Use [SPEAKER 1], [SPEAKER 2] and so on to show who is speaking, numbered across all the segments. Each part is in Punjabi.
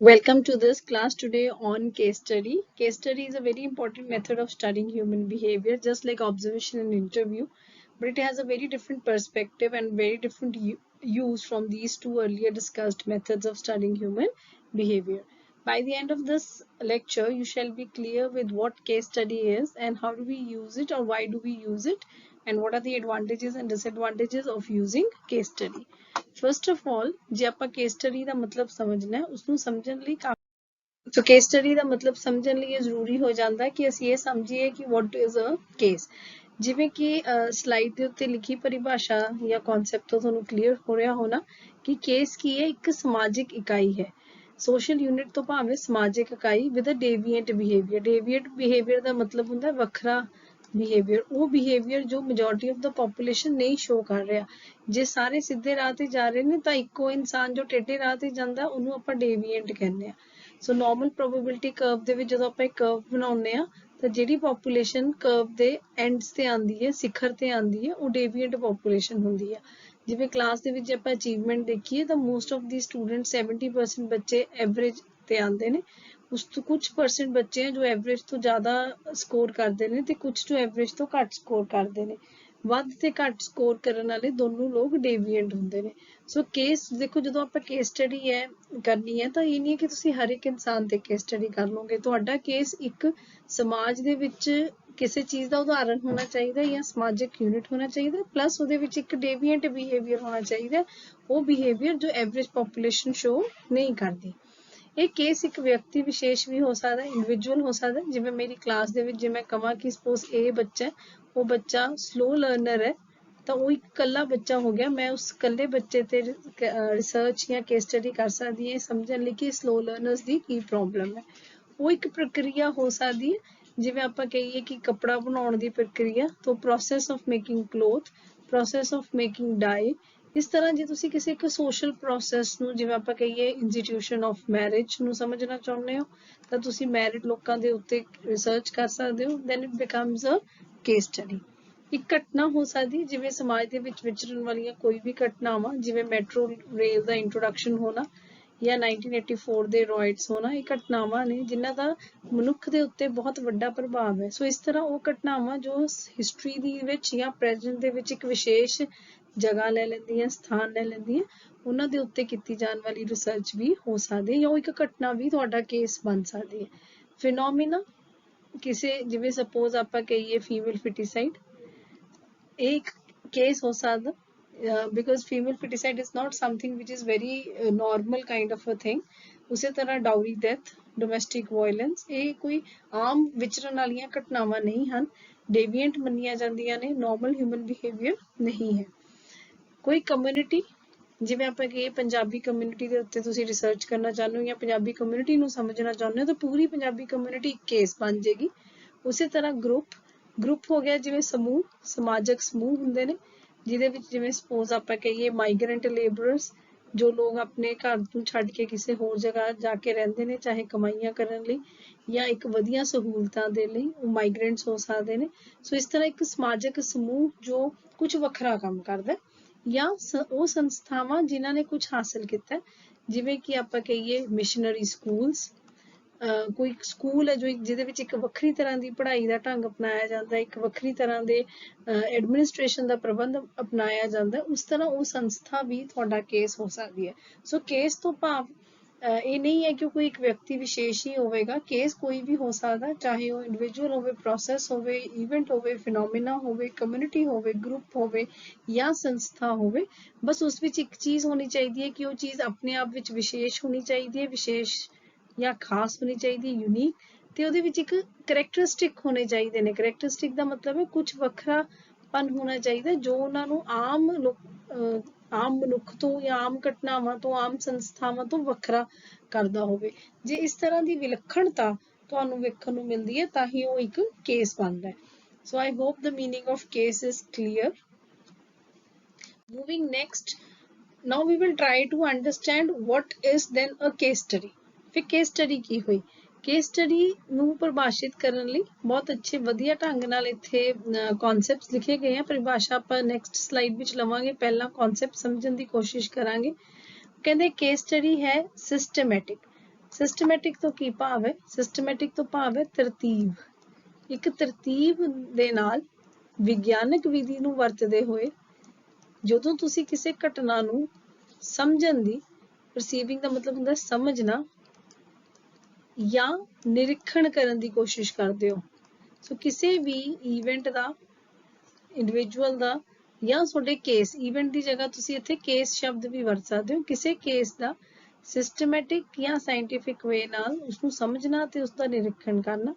[SPEAKER 1] Welcome to this class today on case study. Case study is a very important method of studying human behavior, just like observation and interview, but it has a very different perspective and very different use from these two earlier discussed methods of studying human behavior. By the end of this lecture, you shall be clear with what case study is and how do we use it or why do we use it and what are the advantages and disadvantages of using case study. First of all, ਜੇ ਆਪਾਂ case study ਦਾ ਮਤਲਬ ਸਮਝਣਾ ਹੈ ਉਸਨੂੰ ਸਮਝਣ ਲਈ ਸੋ ਕੇਸ ਸਟੱਡੀ ਦਾ ਮਤਲਬ ਸਮਝਣ ਲਈ ਇਹ ਜ਼ਰੂਰੀ ਹੋ ਜਾਂਦਾ ਹੈ ਕਿ ਅਸੀਂ ਇਹ ਸਮਝੀਏ ਕਿ ਵਾਟ ਇਜ਼ ਅ ਕੇਸ। ਜਿਵੇਂ ਕਿ ਸਲਾਈਡ ਦੇ ਉੱਤੇ ਲਿਖੀ ਪਰਿਭਾਸ਼ਾ ਜਾਂ ਕਨਸੈਪਟ ਤੋਂ ਤੁਹਾਨੂੰ ਕਲੀਅਰ ਹੋ ਰਿਹਾ ਹੋਣਾ ਕਿ ਕੇਸ ਕੀ ਹੈ, ਇੱਕ ਸਮਾਜਿਕ ਇਕਾਈ ਹੈ। ਸੋਸ਼ਲ ਯੂਨਿਟ ਤੋਂ ਭਾਵੇਂ ਸਮਾਜਿਕ ਇਕਾਈ ਵਿਦ ਅ ਡੇਵੀਏਂਟ ਬਿਹੇਵੀਅਰ। ਡੇਵੀਏਂਟ ਬਿਹੇਵੀਅਰ ਦਾ ਮਤਲਬ ਹੁੰਦਾ ਵੱਖਰਾ ਬਿਹੇਵੀਅਰ, ਉਹ ਬਿਹੇਵੀਅਰ ਜੋ ਮੈਜੋਰਟੀ ਆਫ ਦਾ ਪੋਪੂਲੇਸ਼ਨ ਨਹੀਂ ਸ਼ੋ ਕਰ ਰਿਹਾ। ਜੇ ਸਾਰੇ ਸਿੱਧੇ ਰਾਹ ਤੇ ਜਾ ਰਹੇ ਨੇ ਤਾਂ ਇੱਕੋ ਇਨਸਾਨ ਜੋ ਟੇਢੇ ਰਾਹ ਤੇ ਜਾਂਦਾ ਉਹਨੂੰ ਆਪਾਂ ਡੇਵੀਏਂਟ ਕਹਿੰਦੇ ਆ। ਸੋ ਨੋਰਮਲ ਪ੍ਰੋਬੇਬਿਲਿਟੀ ਕਰਵ ਦੇ ਵਿੱਚ ਜਦੋਂ ਆਪਾਂ ਇੱਕ ਕਰਵ ਬਣਾਉਂਦੇ ਆ ਤਾਂ ਜਿਹੜੀ ਪੋਪੂਲੇਸ਼ਨ ਕਰਵ ਦੇ ਐਂਡਸ ਤੇ ਆਉਂਦੀ ਹੈ, ਸਿਖਰ ਤੇ ਆਉਂਦੀ ਹੈ, ਉਹ ਡੇਵੀਏਂਟ ਪੋਪੂਲੇਸ਼ਨ ਹੁੰਦੀ ਆ। ਜਿਵੇਂ ਕਲਾਸ ਦੇ ਵਿੱਚ ਜੇ ਆਪਾਂ ਅਚੀਵਮੈਂਟ ਦੇਖੀਏ ਤਾਂ ਮੋਸਟ ਆਫ ਦੀ ਸਟੂਡੈਂਟ 70% ਬੱਚੇ ਐਵਰੇਜ ਤੇ ਆਉਂਦੇ ਨੇ। ਉਸ ਤੋਂ ਕੁਝ ਪਰਸੈਂਟ ਬੱਚੇ ਆ ਜੋ ਐਵਰੇਜ ਤੋਂ ਜ਼ਿਆਦਾ ਸਕੋਰ ਕਰਦੇ ਨੇ ਤੇ ਕੁਝ ਜੋ ਐਵਰੇਜ ਤੋਂ ਘੱਟ ਸਕੋਰ ਕਰਦੇ ਨੇ। ਵੱਧ ਤੇ ਘੱਟ ਸਕੋਰ ਕਰਨ ਵਾਲੇ ਦੋਨੋਂ ਲੋਕ ਡੇਵੀਏਂਟ ਹੁੰਦੇ ਨੇ। ਸੋ ਕੇਸ ਦੇਖੋ, ਜਦੋਂ ਆਪਾਂ ਕੇਸ ਸਟੱਡੀ ਹੈ ਕਰਨੀ ਹੈ ਤਾਂ ਇਹ ਨਹੀਂ ਹੈ ਕਿ ਤੁਸੀਂ ਹਰ ਇੱਕ ਇਨਸਾਨ ਤੇ ਕੇਸ ਸਟੱਡੀ ਕਰ ਲਓਗੇ। ਤੁਹਾਡਾ ਕੇਸ ਇੱਕ ਸਮਾਜ ਦੇ ਵਿੱਚ ਕਿਸੇ ਚੀਜ਼ ਦਾ ਉਦਾਹਰਨ ਹੋਣਾ ਚਾਹੀਦਾ ਜਾਂ ਸਮਾਜਿਕ ਯੂਨਿਟ ਹੋਣਾ ਚਾਹੀਦਾ, ਪਲੱਸ ਉਹਦੇ ਵਿੱਚ ਇੱਕ ਡੇਵੀਏਂਟ ਬਿਹੇਵੀਅਰ ਹੋਣਾ ਚਾਹੀਦਾ, ਉਹ ਬਿਹੇਵੀਅਰ ਜੋ ਐਵਰੇਜ ਪੋਪੂਲੇਸ਼ਨ ਸ਼ੋ ਨਹੀਂ ਕਰਦੀ। ਇਹ ਕੇਸ ਇੱਕ ਵਿਅਕਤੀ ਵਿਸ਼ੇਸ਼ ਵੀ ਹੋ ਸਕਦਾ, ਇੰਡੀਵਿਜੂਅਲ ਹੋ ਸਕਦਾ। ਜਿਵੇਂ ਮੇਰੀ ਕਲਾਸ ਦੇ ਵਿੱਚ ਜੇ ਮੈਂ ਕਹਾਂ ਕਿ ਸਪੋਜ਼ ਇਹ ਬੱਚਾ ਹੈ, ਉਹ ਬੱਚਾ ਸਲੋ ਲਰਨਰ ਹੈ ਤਾਂ ਉਹ ਇੱਕ ਇਕੱਲਾ ਬੱਚਾ ਹੋ ਗਿਆ। ਮੈਂ ਉਸ ਇਕੱਲੇ ਬੱਚੇ ਤੇ ਰਿਸਰਚ ਜਾਂ ਕੇਸ ਸਟੱਡੀ ਕਰ ਸਕਦੀ ਹਾਂ ਸਮਝਣ ਲਈ ਕਿ ਸਲੋ ਲਰਨਰਸ ਦੀ ਕੀ ਪ੍ਰੋਬਲਮ ਹੈ। ਉਹ ਇੱਕ ਪ੍ਰਕਿਰਿਆ ਹੋ ਸਕਦੀ ਹੈ, ਜਿਵੇਂ ਆਪਾਂ ਕਹੀਏ ਕਿ ਕੱਪੜਾ ਬਣਾਉਣ ਦੀ ਪ੍ਰਕਿਰਿਆ ਤੋਂ process of making cloth, process of making dye. ਇਸ ਤਰ੍ਹਾਂ ਜੇ ਤੁਸੀਂ ਕਿਸੇ ਇੱਕ ਸੋਸ਼ਲ ਪ੍ਰੋਸੈਸ ਨੂੰ, ਜਿਵੇਂ ਆਪਾਂ ਕਹੀਏ ਇੰਸਟੀਟਿਊਸ਼ਨ ਆਫ ਮੈਰਿਜ ਨੂੰ ਸਮਝਣਾ ਚਾਹੁੰਦੇ ਹੋ ਤਾਂ ਤੁਸੀਂ ਮੈਰਿਡ ਲੋਕਾਂ ਦੇ ਉੱਤੇ ਰਿਸਰਚ ਕਰ ਸਕਦੇ ਹੋ। Then it becomes a case study. ਇੱਕ ਘਟਨਾ ਹੋ ਸਕਦੀ ਜਿਵੇਂ ਸਮਾਜ ਦੇ ਵਿੱਚ ਵਿਚਰਨ ਵਾਲੀਆਂ ਕੋਈ ਵੀ ਘਟਨਾਵਾਂ, ਜਿਵੇਂ ਮੈਟਰੋ ਰੇਲ ਦਾ ਇੰਟਰੋਡਕਸ਼ਨ ਹੋਣਾ ਜਾਂ 1984 ਦੇ ਰॉयट्स ਹੋਣਾ। ਇਹ ਘਟਨਾਵਾਂ ਨੇ ਜਿਨ੍ਹਾਂ ਦਾ ਮਨੁੱਖ ਦੇ ਉੱਤੇ ਬਹੁਤ ਵੱਡਾ ਪ੍ਰਭਾਵ ਹੈ। ਸੋ ਇਸ ਤਰ੍ਹਾਂ ਉਹ ਘਟਨਾਵਾਂ ਜੋ ਹਿਸਟਰੀ ਦੇ ਵਿੱਚ ਜਾਂ ਪ੍ਰੈਜ਼ੈਂਟ ਦੇ ਵਿੱਚ ਇੱਕ ਵਿਸ਼ੇਸ਼ ਜਗ੍ਹਾ ਲੈ ਲੈਂਦੀਆਂ, ਸਥਾਨ ਲੈ ਲੈਂਦੀਆਂ, ਉਹਨਾਂ ਦੇ ਉੱਤੇ ਕੀਤੀ ਜਾਣ ਵਾਲੀ ਰਿਸਰਚ ਵੀ ਹੋ ਸਕਦੀ ਹੈ ਜਾਂ ਉਹ ਇੱਕ ਘਟਨਾ ਵੀ ਤੁਹਾਡਾ ਕੇਸ ਬਣ ਸਕਦੀ ਹੈ। ਫਿਨੋਮੀਨਾ ਕਿਸੇ, ਜਿਵੇਂ ਸਪੋਜ਼ ਆਪਾਂ ਕਹੀਏ ਫੀਮੇਲ ਫਿਟੀਸਾਈਡ, ਇਹ ਇੱਕ ਕੇਸ ਹੋ ਸਕਦਾ because female feticide is not something which is very normal kind of a thing। ਉਸੇ ਤਰ੍ਹਾਂ ਡਾਊਰੀ ਡੈਥ, ਡੋਮੈਸਟਿਕ ਵਾਇਲੈਂਸ, ਇਹ ਕੋਈ ਆਮ ਵਿਚਰਨ ਵਾਲੀਆਂ ਘਟਨਾਵਾਂ ਨਹੀਂ ਹਨ, ਡੇਵੀਏਂਟ ਮੰਨੀਆਂ ਜਾਂਦੀਆਂ ਨੇ, ਨਾਰਮਲ ਹਿਊਮਨ ਬਿਹੇਵੀਅਰ ਨਹੀਂ ਹੈ। ਕੋਈ ਕਮਿਊਨਿਟੀ, ਜਿਵੇਂ ਆਪਾਂ ਕਹੀਏ ਪੰਜਾਬੀ ਕਮਿਊਨਿਟੀ ਦੇ ਉੱਤੇ ਤੁਸੀਂ ਰਿਸਰਚ ਕਰਨਾ ਚਾਹੁੰਦੇ ਹੋ ਜਾਂ ਪੰਜਾਬੀ ਕਮਿਊਨਿਟੀ ਨੂੰ ਸਮਝਣਾ ਚਾਹੁੰਦੇ ਹੋ ਤਾਂ ਪੂਰੀ ਪੰਜਾਬੀ ਕਮਿਊਨਿਟੀ ਇੱਕ ਕੇਸ ਬਣ ਜਾਏਗੀ। ਉਸੇ ਤਰ੍ਹਾਂ ਗਰੁੱਪ ਹੋ ਗਿਆ, ਜਿਵੇਂ ਸਮੂਹ, ਸਮਾਜਿਕ ਸਮੂਹ ਹੁੰਦੇ ਨੇ ਜਿਹਦੇ ਵਿੱਚ ਜਿਵੇਂ ਸਪੋਜ਼ ਆਪਾਂ ਕਹੀਏ ਮਾਈਗਰੈਂਟ ਲੇਬਰਰਸ, ਜੋ ਲੋਕ ਆਪਣੇ ਘਰ ਨੂੰ ਛੱਡ ਕੇ ਕਿਸੇ ਹੋਰ ਜਗ੍ਹਾ ਜਾ ਕੇ ਰਹਿੰਦੇ ਨੇ, ਚਾਹੇ ਕਮਾਈਆਂ ਕਰਨ ਲਈ ਜਾਂ ਇੱਕ ਵਧੀਆ ਸਹੂਲਤਾਂ ਦੇ ਲਈ, ਉਹ ਮਾਈਗਰੈਂਟਸ ਹੋ ਸਕਦੇ ਨੇ। ਸੋ ਇਸ ਤਰ੍ਹਾਂ ਇੱਕ ਸਮਾਜਿਕ ਸਮੂਹ ਜੋ ਕੁਝ ਵੱਖਰਾ ਕੰਮ ਕਰਦਾ, ਜਾਂ ਉਹ ਸੰਸਥਾਵਾਂ ਜਿਨ੍ਹਾਂ ਨੇ ਕੁਝ ਹਾਸਲ ਕੀਤਾ, ਜਿਵੇਂ ਕਿ ਆਪਾਂ ਕਹੀਏ ਮਿਸ਼ਨਰੀ ਸਕੂਲਸ। ਕੋਈ ਸਕੂਲ ਹੈ ਜੋ ਜਿਹਦੇ ਵਿੱਚ ਇੱਕ ਵੱਖਰੀ ਤਰ੍ਹਾਂ ਦੀ ਪੜ੍ਹਾਈ ਦਾ ਢੰਗ ਅਪਣਾਇਆ ਜਾਂਦਾ, ਇੱਕ ਵੱਖਰੀ ਤਰ੍ਹਾਂ ਦੇ ਐਡਮਿਨਿਸਟ੍ਰੇਸ਼ਨ ਦਾ ਪ੍ਰਬੰਧ ਅਪਣਾਇਆ ਜਾਂਦਾ, ਉਸ ਤਰ੍ਹਾਂ ਉਹ ਸੰਸਥਾ ਵੀ ਤੁਹਾਡਾ ਕੇਸ ਹੋ ਸਕਦੀ ਹੈ। ਸੋ ਕੇਸ ਤੋਂ ਭਾਵ ਇਹ ਨਹੀਂ ਹੈ ਕਿ ਕੋਈ ਇੱਕ ਵਿਅਕਤੀ ਵਿਸ਼ੇਸ਼ ਹੀ ਹੋਵੇਗਾ, ਕੇਸ ਕੋਈ ਵੀ ਹੋ ਸਕਦਾ, ਚਾਹੇ ਉਹ ਇੰਡੀਵਿਜੂਅਲ ਹੋਵੇ, ਪ੍ਰੋਸੈਸ ਹੋਵੇ, ਇਵੈਂਟ ਹੋਵੇ, ਫਿਨੋਮੀਨਾ ਹੋਵੇ, ਕਮਿਊਨਿਟੀ ਹੋਵੇ, ਗਰੁੱਪ ਹੋਵੇ ਜਾਂ ਸੰਸਥਾ ਹੋਵੇ। ਬਸ ਉਸ ਵਿੱਚ ਇੱਕ ਚੀਜ਼ ਹੋਣੀ ਚਾਹੀਦੀ ਹੈ ਕਿ ਉਹ ਚੀਜ਼ ਆਪਣੇ ਆਪ ਵਿੱਚ ਵਿਸ਼ੇਸ਼ ਹੋਣੀ ਚਾਹੀਦੀ ਹੈ, ਵਿਸ਼ੇਸ਼ ਜਾਂ ਖਾਸ ਹੋਣੀ ਚਾਹੀਦੀ, ਯੂਨੀਕ, ਤੇ ਉਹਦੇ ਵਿੱਚ ਇੱਕ ਕਰੈਕਟਰਿਸਟਿਕ ਹੋਣੇ ਚਾਹੀਦੇ ਨੇ। ਕਰੈਕਟਰਿਸਟਿਕ ਦਾ ਮਤਲਬ ਹੈ ਕੁਝ ਵੱਖਰਾਪਨ ਹੋਣਾ ਚਾਹੀਦਾ ਜੋ ਉਹਨਾਂ ਨੂੰ ਆਮ ਮਨੁੱਖ ਤੋਂ ਜਾਂ ਆਮ ਘਟਨਾਵਾਂ ਤੋਂ, ਆਮ ਸੰਸਥਾਵਾਂ ਤੋਂ ਵੱਖਰਾ ਕਰਦਾ ਹੋਵੇ। ਜੇ ਇਸ ਤਰ੍ਹਾਂ ਦੀ ਵਿਲੱਖਣਤਾ ਤੁਹਾਨੂੰ ਵੇਖਣ ਨੂੰ ਮਿਲਦੀ ਹੈ ਤਾਂ ਹੀ ਉਹ ਇੱਕ ਕੇਸ ਬਣਦਾ ਹੈ। So I hope the meaning of case is clear। Moving next, now we will try to understand what is then a case study। ਫਿਰ ਕੇਸ ਸਟੱਡੀ ਕੀ ਹੋਈ? ਕੇਸ ਸਟੱਡੀ ਨੂੰ ਪਰਿਭਾਸ਼ਿਤ ਕਰਨ ਲਈ ਬਹੁਤ ਅੱਛੇ ਵਧੀਆ ਢੰਗ ਨਾਲ ਇੱਥੇ ਕਨਸੈਪਟਸ ਲਿਖੇ ਗਏ ਆ। ਪਰਿਭਾਸ਼ਾ ਆਪਾਂ ਨੈਕਸਟ ਸਲਾਈਡ ਵਿੱਚ ਲਵਾਂਗੇ, ਪਹਿਲਾਂ ਕਨਸੈਪਟ ਸਮਝਣ ਦੀ ਕੋਸ਼ਿਸ਼ ਕਰਾਂਗੇ। ਕਹਿੰਦੇ ਕੇਸ ਸਟੱਡੀ ਹੈ ਸਿਸਟਮੈਟਿਕ, ਸਿਸਟਮੈਟਿਕ ਤੋਂ ਕੀ ਭਾਵ ਹੈ? ਸਿਸਟਮੈਟਿਕ ਤੋਂ ਭਾਵ ਹੈ ਤਰਤੀਬ। ਇੱਕ ਤਰਤੀਬ ਦੇ ਨਾਲ ਵਿਗਿਆਨਕ ਵਿਧੀ ਨੂੰ ਵਰਤਦੇ ਹੋਏ ਜਦੋਂ ਤੁਸੀਂ ਕਿਸੇ ਘਟਨਾ ਨੂੰ ਸਮਝਣ ਦੀ, perceiving ਦਾ ਮਤਲਬ ਹੁੰਦਾ ਸਮਝਣਾ ਜਾਂ ਨਿਰੀਖਣ ਕਰਨ ਦੀ ਕੋਸ਼ਿਸ਼ ਕਰਦੇ ਹੋ। ਸੋ ਕਿਸੇ ਵੀ ਇਵੈਂਟ ਦਾ, ਇੰਡੀਵਿਜੂਅਲ ਦਾ ਜਾਂ ਤੁਹਾਡੇ ਕੇਸ, ਇਵੈਂਟ ਦੀ ਜਗ੍ਹਾ ਤੁਸੀਂ ਇੱਥੇ ਕੇਸ ਸ਼ਬਦ ਵੀ ਵਰਤ ਸਕਦੇ ਹੋ। ਕਿਸੇ ਕੇਸ ਦਾ ਸਿਸਟਮੈਟਿਕ ਜਾਂ ਸਾਇੰਟੀਫਿਕ ਵੇ ਨਾਲ ਉਸਨੂੰ ਸਮਝਣਾ ਤੇ ਉਸਦਾ ਨਿਰੀਖਣ ਕਰਨਾ,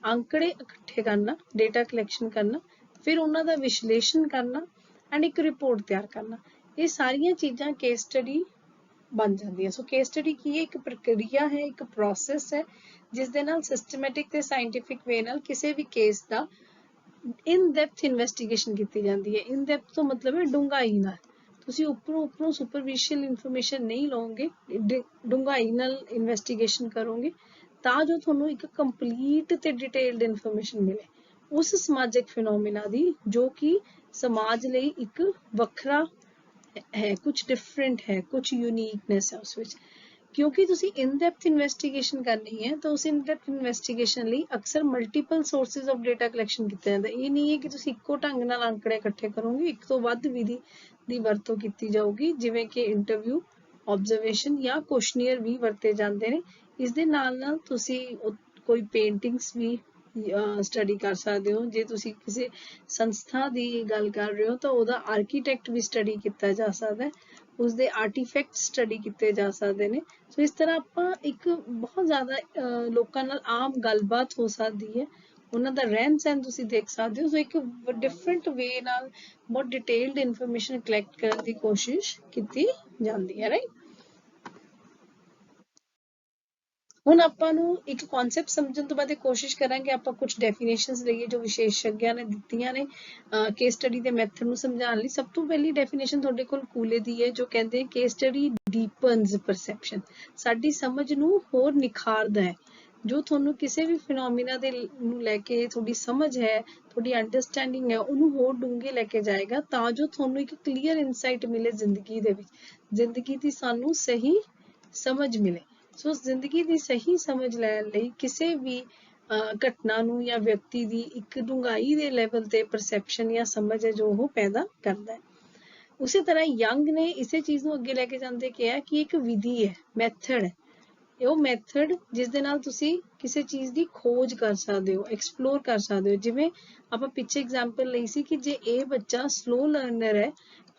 [SPEAKER 1] ਅੰਕੜੇ ਇਕੱਠੇ ਕਰਨਾ, ਡੇਟਾ ਕਲੈਕਸ਼ਨ ਕਰਨਾ, ਫਿਰ ਉਹਨਾਂ ਦਾ ਵਿਸ਼ਲੇਸ਼ਣ ਕਰਨਾ ਐਂਡ ਇੱਕ ਰਿਪੋਰਟ ਤਿਆਰ ਕਰਨਾ, ਇਹ ਸਾਰੀਆਂ ਚੀਜ਼ਾਂ ਕੇਸ ਸਟੱਡੀ ਬਣ ਜਾਂਦੀ ਹੈ। ਸੋ ਕੇਸ ਸਟੱਡੀ ਕੀ ਹੈ? ਇੱਕ ਪ੍ਰਕਿਰਿਆ ਹੈ, ਇੱਕ ਪ੍ਰੋਸੈਸ ਹੈ ਜਿਸ ਦੇ ਨਾਲ ਸਿਸਟਮੈਟਿਕ ਤੇ ਸਾਇੰਟੀਫਿਕ ਵੇ ਨਾਲ ਕਿਸੇ ਵੀ ਕੇਸ ਦਾ ਇਨ ਡੈਪਥ ਇਨਵੈਸਟੀਗੇਸ਼ਨ ਕੀਤੀ ਜਾਂਦੀ ਹੈ। ਇਨ ਡੈਪਥ ਤੋਂ ਮਤਲਬ ਹੈ ਡੂੰਘਾਈ ਨਾਲ। ਤੁਸੀਂ ਉੱਪਰੋਂ ਸੁਪਰਫਿਸ਼ੀਅਲ ਇਨਫੋਰਮੇਸ਼ਨ ਨਹੀਂ ਲਓਗੇ, ਡੂੰਘਾਈ ਨਾਲ ਇਨਵੈਸਟੀਗੇਸ਼ਨ ਕਰੋਗੇ ਤਾਂ ਜੋ ਤੁਹਾਨੂੰ ਇੱਕ ਕੰਪਲੀਟ ਤੇ ਡਿਟੇਲਡ ਇਨਫੋਰਮੇਸ਼ਨ ਮਿਲੇ ਉਸ ਸਮਾਜਿਕ ਫਿਨੋਮੀਨਾ ਦੀ, ਜੋ ਕਿ ਸਮਾਜ ਲਈ ਇੱਕ ਵੱਖਰਾ ਹੈ, ਕੁਝ ਡਿਫਰੈਂਟ ਹੈ, ਕੁਝ ਯੂਨੀਕਨੈਸ ਹੈ ਉਸ ਵਿੱਚ। ਕਿਉਂਕਿ ਤੁਸੀਂ ਇਨ ਡੈਪਥ ਇਨਵੈਸਟੀਗੇਸ਼ਨ ਕਰਨੀ ਹੈ ਤਾਂ ਉਸ ਇਨ ਡੈਪਥ ਇਨਵੈਸਟੀਗੇਸ਼ਨ ਲਈ ਅਕਸਰ multiple sources of data collection ਕੀਤਾ ਜਾਂਦਾ। ਇਹ ਨਹੀਂ ਹੈ ਕਿ ਤੁਸੀਂ ਇੱਕੋ ਢੰਗ ਨਾਲ ਅੰਕੜੇ ਇਕੱਠੇ ਕਰੋਗੇ, ਇੱਕ ਤੋਂ ਵੱਧ ਵਿਧੀ ਦੀ ਵਰਤੋਂ ਕੀਤੀ ਜਾਊਗੀ, ਜਿਵੇਂ ਕਿ ਇੰਟਰਵਿਊ, ਆਬਜ਼ਰਵੇਸ਼ਨ ਜਾਂ ਕੁਐਸਚਨੀਅਰ ਵੀ ਵਰਤੇ ਜਾਂਦੇ ਨੇ। ਇਸ ਦੇ ਨਾਲ ਨਾਲ ਤੁਸੀਂ ਕੋਈ ਪੇਂਟਿੰਗਸ ਵੀ ਸਟੱਡੀ ਕਰ ਸਕਦੇ ਹੋ। ਜੇ ਤੁਸੀਂ ਕਿਸੇ ਸੰਸਥਾ ਦੀ ਗੱਲ ਕਰ ਰਹੇ ਹੋ ਤਾਂ ਉਹਦਾ ਆਰਕੀਟੈਕਟ ਵੀ ਸਟੱਡੀ ਕੀਤਾ ਜਾ ਸਕਦਾ ਹੈ, ਉਸਦੇ ਆਰਟੀਫੈਕਟ ਸਟੱਡੀ ਕੀਤੇ ਜਾ ਸਕਦੇ ਨੇ। ਸੋ ਇਸ ਤਰ੍ਹਾਂ ਆਪਾਂ ਇੱਕ ਬਹੁਤ ਜ਼ਿਆਦਾ ਲੋਕਾਂ ਨਾਲ ਆਮ ਗੱਲਬਾਤ ਹੋ ਸਕਦੀ ਹੈ, ਉਹਨਾਂ ਦਾ ਰਹਿਣ ਸਹਿਣ ਤੁਸੀਂ ਦੇਖ ਸਕਦੇ ਹੋ। ਸੋ ਇੱਕ ਡਿਫਰੈਂਟ ਵੇ ਨਾਲ ਬਹੁਤ ਡਿਟੇਲਡ ਇਨਫੋਰਮੇਸ਼ਨ ਕਲੈਕਟ ਕਰਨ ਦੀ ਕੋਸ਼ਿਸ਼ ਕੀਤੀ ਜਾਂਦੀ ਹੈ, ਰਾਈਟ। ਹੁਣ ਆਪਾਂ ਨੂੰ ਇੱਕ ਕਨਸੈਪਟ ਸਮਝਣ ਤੋਂ ਬਾਅਦ ਇਹ ਕੋਸ਼ਿਸ਼ ਕਰਾਂਗੇ ਆਪਾਂ ਕੁਝ ਡੈਫੀਨੇਸ਼ਨਸ ਲਈਏ ਜੋ ਵਿਸ਼ੇਸ਼ਗਿਆਂ ਨੇ ਦਿੱਤੀਆਂ ਨੇ ਕੇਸ ਸਟੱਡੀ ਦੇ ਮੈਥਡ ਨੂੰ ਸਮਝਾਉਣ ਲਈ। ਸਭ ਤੋਂ ਪਹਿਲੀ ਡੈਫੀਨੇਸ਼ਨ ਤੁਹਾਡੇ ਕੋਲ ਕੂਲੇ ਦੀ ਹੈ, ਜੋ ਕਹਿੰਦੇ ਕੇਸ ਸਟੱਡੀ ਡੀਪਨਸ ਪਰਸੈਪਸ਼ਨ, ਸਾਡੀ ਸਮਝ ਨੂੰ ਹੋਰ ਨਿਖਾਰਦਾ ਹੈ। ਜੋ ਤੁਹਾਨੂੰ ਕਿਸੇ ਵੀ ਫਿਨੋਮੀਨਾ ਦੇ ਨੂੰ ਲੈ ਕੇ ਤੁਹਾਡੀ ਸਮਝ ਹੈ, ਤੁਹਾਡੀ ਅੰਡਰਸਟੈਂਡਿੰਗ ਹੈ, ਉਹਨੂੰ ਹੋਰ ਡੂੰਘੇ ਲੈ ਕੇ ਜਾਏਗਾ ਤਾਂ ਜੋ ਤੁਹਾਨੂੰ ਇੱਕ ਕਲੀਅਰ ਇਨਸਾਈਟ ਮਿਲੇ ਜ਼ਿੰਦਗੀ ਦੇ ਵਿੱਚ, ਜ਼ਿੰਦਗੀ ਦੀ ਸਾਨੂੰ ਸਹੀ ਸਮਝ ਮਿਲੇ। ਸੋ ਜ਼ਿੰਦਗੀ ਦੀ ਸਹੀ ਸਮਝ ਲੈਣ ਲਈ ਕਿਸੇ ਵੀ ਘਟਨਾ ਨੂੰ ਜਾਂ ਵਿਅਕਤੀ ਦੀ ਇੱਕ ਡੂੰਘਾਈ ਦੇ ਲੈਵਲ ਤੇ ਪਰਸੈਪਸ਼ਨ ਜਾਂ ਸਮਝ ਹੈ ਜੋ ਉਹ ਪੈਦਾ ਕਰਦਾ ਹੈ। ਉਸੇ ਤਰ੍ਹਾਂ ਯੰਗ ਨੇ ਇਸੇ ਚੀਜ਼ ਨੂੰ ਅੱਗੇ ਲੈ ਕੇ ਜਾਂਦੇ ਕਿਹਾ ਕਿ ਇੱਕ ਵਿਧੀ ਹੈ, ਮੈਥਡ ਹੈ, ਉਹ ਮੈਥਡ ਜਿਸ ਦੇ ਨਾਲ ਤੁਸੀਂ ਕਿਸੇ ਚੀਜ਼ ਦੀ ਖੋਜ ਕਰ ਸਕਦੇ ਹੋ, ਐਕਸਪਲੋਰ ਕਰ ਸਕਦੇ ਹੋ। ਜਿਵੇਂ ਆਪਾਂ ਪਿੱਛੇ ਐਗਜ਼ਾਮਪਲ ਲਈ ਸੀ ਕਿ ਜੇ ਇਹ ਬੱਚਾ ਸਲੋ ਲਰਨਰ ਹੈ,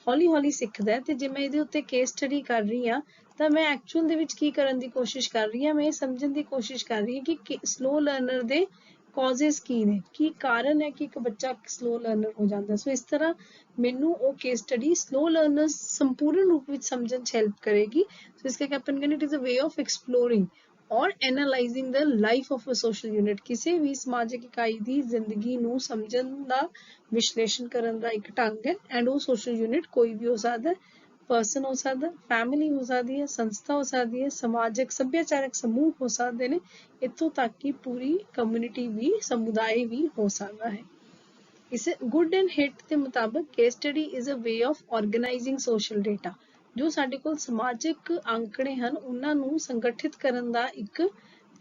[SPEAKER 1] ਹੌਲੀ ਹੌਲੀ ਸਿੱਖਦਾ ਹੈ, ਤੇ ਜੇ ਮੈਂ ਇਹਦੇ ਉੱਤੇ ਕੇਸ ਸਟੱਡੀ ਕਰ ਰਹੀ ਹਾਂ ਤਾਂ ਮੈਂ ਐਕਚੁਅਲ ਦੇ ਵਿੱਚ ਕੀ ਕਰਨ ਦੀ ਕੋਸ਼ਿਸ਼ ਕਰ ਰਹੀ ਹਾਂ, ਮੈਂ ਇਹ ਸਮਝਣ ਦੀ ਕੋਸ਼ਿਸ਼ ਕਰ ਰਹੀ ਹਾਂ ਕਿ ਸਲੋ ਲਰਨਰ ਦੇ ਕਾਜ਼ਸ ਕੀ ਨੇ, ਕੀ ਕਾਰਨ ਹੈ ਕਿ ਇੱਕ ਬੱਚਾ ਸਲੋ ਲਰਨਰ ਹੋ ਜਾਂਦਾ। ਸੋ ਇਸ ਤਰ੍ਹਾਂ ਮੈਨੂੰ ਉਹ ਕੇਸ ਸਟੱਡੀ ਸਲੋ ਲਰਨਰਸ ਸੰਪੂਰਨ ਰੂਪ ਵਿੱਚ ਸਮਝਣ 'ਚ ਹੈਲਪ ਕਰੇਗੀ। ਸੋ ਇਸ ਕਰਕੇ अपन ਕਹਿੰਦੇ it is a way of exploring और analysing the life of a social unit. ਕਿਸੇ ਵੀ ਸਮਾਜਿਕ ਇਕਾਈ ਦੀ ਜ਼ਿੰਦਗੀ ਨੂੰ ਸਮਝਣ ਦਾ, ਵਿਸ਼ਲੇਸ਼ਣ ਕਰਨ ਦਾ ਇੱਕ ਢੰਗ ਹੈ। ਐਂਡ ਉਹ ਸੋਸ਼ਲ ਯੂਨਿਟ ਕੋਈ ਵੀ ਹੋ ਸਕਦਾ, ਪਰਸਨ ਹੋ ਸਕਦਾ, ਫੈਮਿਲੀ ਹੋ ਸਕਦੀ ਹੈ, ਸੰਸਥਾ ਹੋ ਸਕਦੀ ਹੈ, ਸਮਾਜਿਕ ਸੱਭਿਆਚਾਰਕ ਸਮੂਹ ਹੋ ਸਕਦੇ ਨੇ, ਇੱਥੋਂ ਤੱਕ ਕਿ ਪੂਰੀ ਕਮਿਊਨਿਟੀ ਵੀ, ਸਮੁਦਾਇ ਵੀ ਹੋ ਸਕਦਾ ਹੈ। ਇਸ ਗੁੱਡ ਐਂਡ ਹਿੱਟ ਦੇ ਮੁਤਾਬਕ case study is a way of organising social data. ਜੋ ਸਾਡੇ ਕੋਲ ਸਮਾਜਿਕ ਅੰਕੜੇ ਹਨ ਉਹਨਾਂ ਨੂੰ ਸੰਗਠਿਤ ਕਰਨ ਦਾ ਇੱਕ